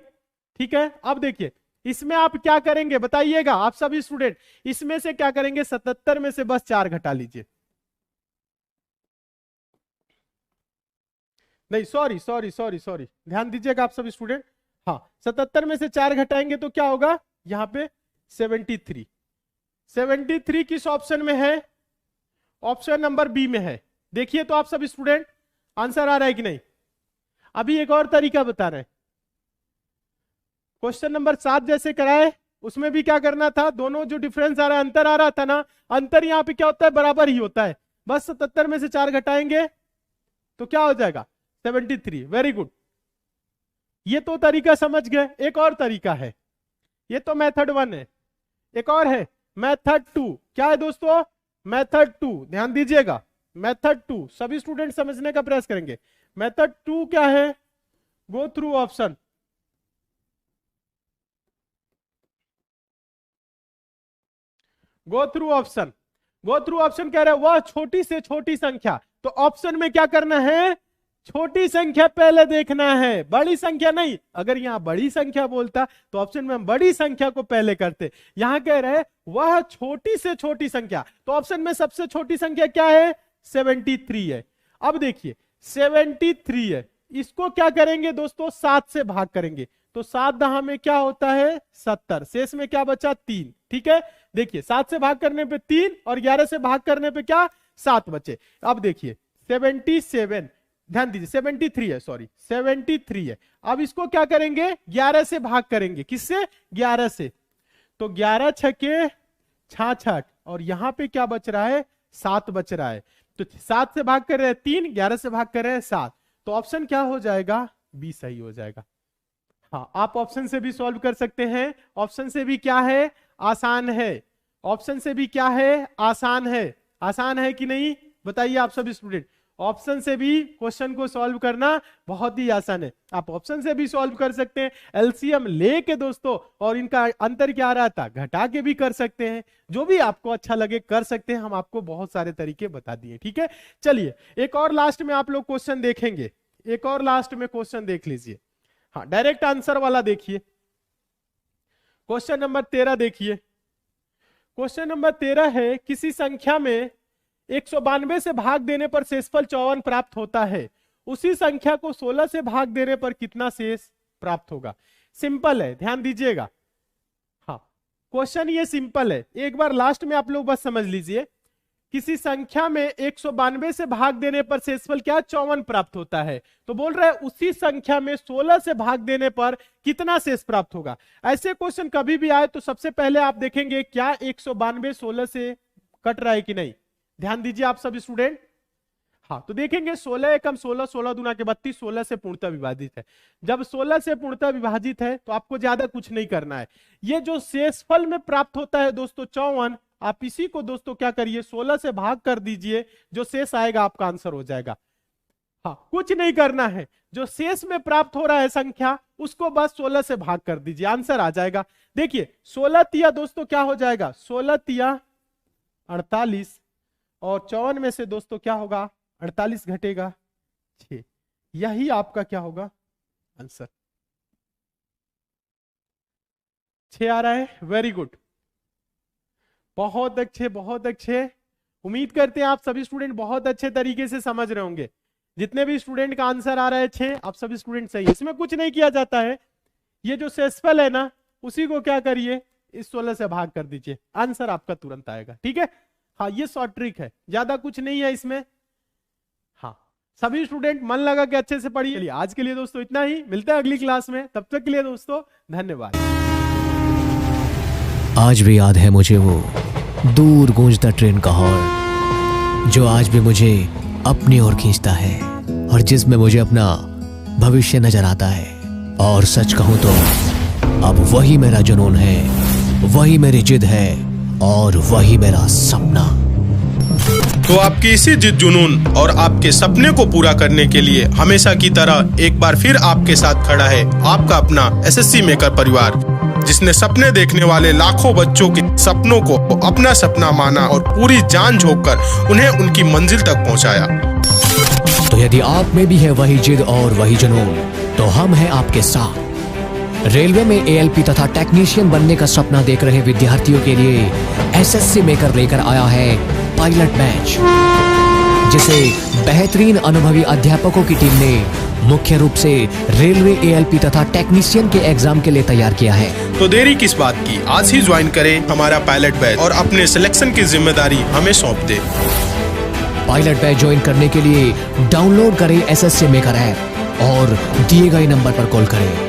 ठीक है। अब देखिए इसमें आप क्या करेंगे बताइएगा आप सभी स्टूडेंट, इसमें से क्या करेंगे 77 में से बस 4 घटा लीजिए, नहीं सॉरी, ध्यान दीजिएगा आप सभी स्टूडेंट। हाँ, 77 में से 4 घटाएंगे तो क्या होगा, यहां पे 73। 73 किस ऑप्शन में है, ऑप्शन नंबर बी में है। देखिए तो आप सभी स्टूडेंट आंसर आ रहा है कि नहीं। अभी एक और तरीका बता रहे हैं, क्वेश्चन नंबर 7 जैसे कराए उसमें भी क्या करना था, दोनों जो डिफरेंस आ रहा है, अंतर आ रहा था ना, अंतर यहां पे क्या होता है बराबर ही होता है, बस 77 में से 4 घटाएंगे तो क्या हो जाएगा 73। वेरी गुड, ये तो तरीका समझ गए। एक और तरीका है, ये तो मेथड 1 है, एक और है मेथड 2। क्या है दोस्तों, मेथड 2, ध्यान दीजिएगा मेथड 2, सभी स्टूडेंट समझने का प्रयास करेंगे। मेथड 2 क्या है, go through option, go through option, go through option कह रहा है वह छोटी से छोटी संख्या, तो ऑप्शन में क्या करना है, छोटी संख्या पहले देखना है, बड़ी संख्या नहीं। अगर यहां बड़ी संख्या बोलता तो ऑप्शन में हम बड़ी संख्या को पहले करते, यहां कह रहे हैं वह छोटी से छोटी संख्या, तो ऑप्शन में सबसे छोटी संख्या क्या है 73 है। अब देखिए 73 है, इसको क्या करेंगे दोस्तों 7 से भाग करेंगे, तो 7 दहा में क्या होता है 70, शेष में क्या बचा 3, ठीक है। देखिए 7 से भाग करने पे 3 और 11 से भाग करने पे क्या 7 बचे। अब देखिए 77, ध्यान दीजिए 73 है, सॉरी 73 है। अब इसको क्या करेंगे 11 से भाग करेंगे, किससे 11 से, तो 11 छके 66 और यहां पे क्या बच रहा है 7 बच रहा है, तो 7 से भाग कर रहे हैं 3, 11 से भाग कर रहे हैं 7, तो ऑप्शन क्या हो जाएगा बी सही हो जाएगा। हाँ, आप ऑप्शन से भी सॉल्व कर सकते हैं, ऑप्शन से भी क्या है आसान है, ऑप्शन से भी क्या है आसान है, आसान है कि नहीं बताइए आप सभी स्टूडेंट। ऑप्शन से भी क्वेश्चन को सॉल्व करना बहुत ही आसान है, आप ऑप्शन से भी सॉल्व कर सकते हैं, एलसीएम लेके दोस्तों, और इनका अंतर क्या आ रहा था घटा के भी कर सकते हैं, जो भी आपको अच्छा लगे कर सकते हैं, हम आपको बहुत सारे तरीके बता दिए, ठीक है। चलिए एक और लास्ट में आप लोग क्वेश्चन देखेंगे, एक और लास्ट में क्वेश्चन देख लीजिए। हाँ, डायरेक्ट आंसर वाला देखिए। क्वेश्चन नंबर 13 देखिए। क्वेश्चन नंबर 13 है, किसी संख्या में 192 से भाग देने पर शेषफल 54 प्राप्त होता है, उसी संख्या को 16 से भाग देने पर कितना शेष प्राप्त होगा। सिंपल है, ध्यान दीजिएगा। हाँ, क्वेश्चन ये सिंपल है, एक बार लास्ट में आप लोग बस समझ लीजिए। किसी संख्या में 192 से भाग देने पर शेषफल क्या 54 प्राप्त होता है, तो बोल रहा है उसी संख्या में 16 से भाग देने पर कितना शेष प्राप्त होगा। ऐसे क्वेश्चन कभी भी आए तो सबसे पहले आप देखेंगे क्या 192 16 से कट रहा है कि नहीं। ध्यान दीजिए आप सभी स्टूडेंट। हाँ, तो देखेंगे 16 एकम 16, 16 दूना के 32, 16 से पूर्णतः विभाजित है। जब 16 से पूर्णतः विभाजित है तो आपको ज्यादा कुछ नहीं करना है। ये जो शेषफल में प्राप्त होता है दोस्तों 54, आप इसी को दोस्तों क्या करिए 16 से भाग कर दीजिए, जो शेष आएगा आपका आंसर हो जाएगा। हाँ, कुछ नहीं करना है, जो शेष में प्राप्त हो रहा है संख्या उसको बस 16 से भाग कर दीजिए, आंसर आ जाएगा। देखिए 16 तिया दोस्तों क्या हो जाएगा, 16 तिया 48 और 54 में से दोस्तों क्या होगा 48 घटेगा 6, यही आपका क्या होगा आंसर। 6 आ रहा है, वेरी गुड, बहुत अच्छे बहुत अच्छे। उम्मीद करते हैं आप सभी स्टूडेंट बहुत अच्छे तरीके से समझ रहे होंगे। जितने भी स्टूडेंट का आंसर आ रहा है 6, आप सभी स्टूडेंट सही है। इसमें कुछ नहीं किया जाता है, ये जो शेषफल है ना उसी को क्या करिए इस 16 से भाग कर दीजिए, आंसर आपका तुरंत आएगा। ठीक है, हाँ ये शॉर्ट ट्रिक है, ज्यादा कुछ नहीं है इसमें। हाँ, सभी स्टूडेंट मन लगा के अच्छे से पढ़िए। चलिए आज के लिए दोस्तों इतना ही, मिलते हैं अगली क्लास में, तब तक के लिए दोस्तों धन्यवाद। आज भी याद है मुझे वो दूर गूंजता ट्रेन का हॉर्न, जो आज भी मुझे अपनी ओर खींचता है और जिसमें मुझे अपना भविष्य नजर आता है। और सच कहूं तो अब वही मेरा जुनून है, वही मेरी जिद है और वही मेरा सपना। तो आपकी इसी जिद जुनून और आपके सपने को पूरा करने के लिए हमेशा की तरह एक बार फिर आपके साथ खड़ा है आपका अपना एसएससी मेकर परिवार, जिसने सपने देखने वाले लाखों बच्चों के सपनों को अपना सपना माना और पूरी जान झोंककर उन्हें उनकी मंजिल तक पहुंचाया। तो यदि आप में भी है वही जिद और वही जुनून, तो हम हैं आपके साथ। रेलवे में एएलपी तथा टेक्नीशियन बनने का सपना देख रहे विद्यार्थियों के लिए एसएससी मेकर लेकर आया है पायलट बैच, जिसे बेहतरीन अनुभवी अध्यापकों की टीम ने मुख्य रूप से रेलवे एएलपी तथा टेक्नीशियन के एग्जाम के लिए तैयार किया है। तो देरी किस बात की, आज ही ज्वाइन करें हमारा पायलट बैच और अपने सिलेक्शन की जिम्मेदारी हमें सौंप दे। पायलट बैच ज्वाइन करने के लिए डाउनलोड करें एसएससी मेकर ऐप और दिए गए नंबर पर कॉल करें।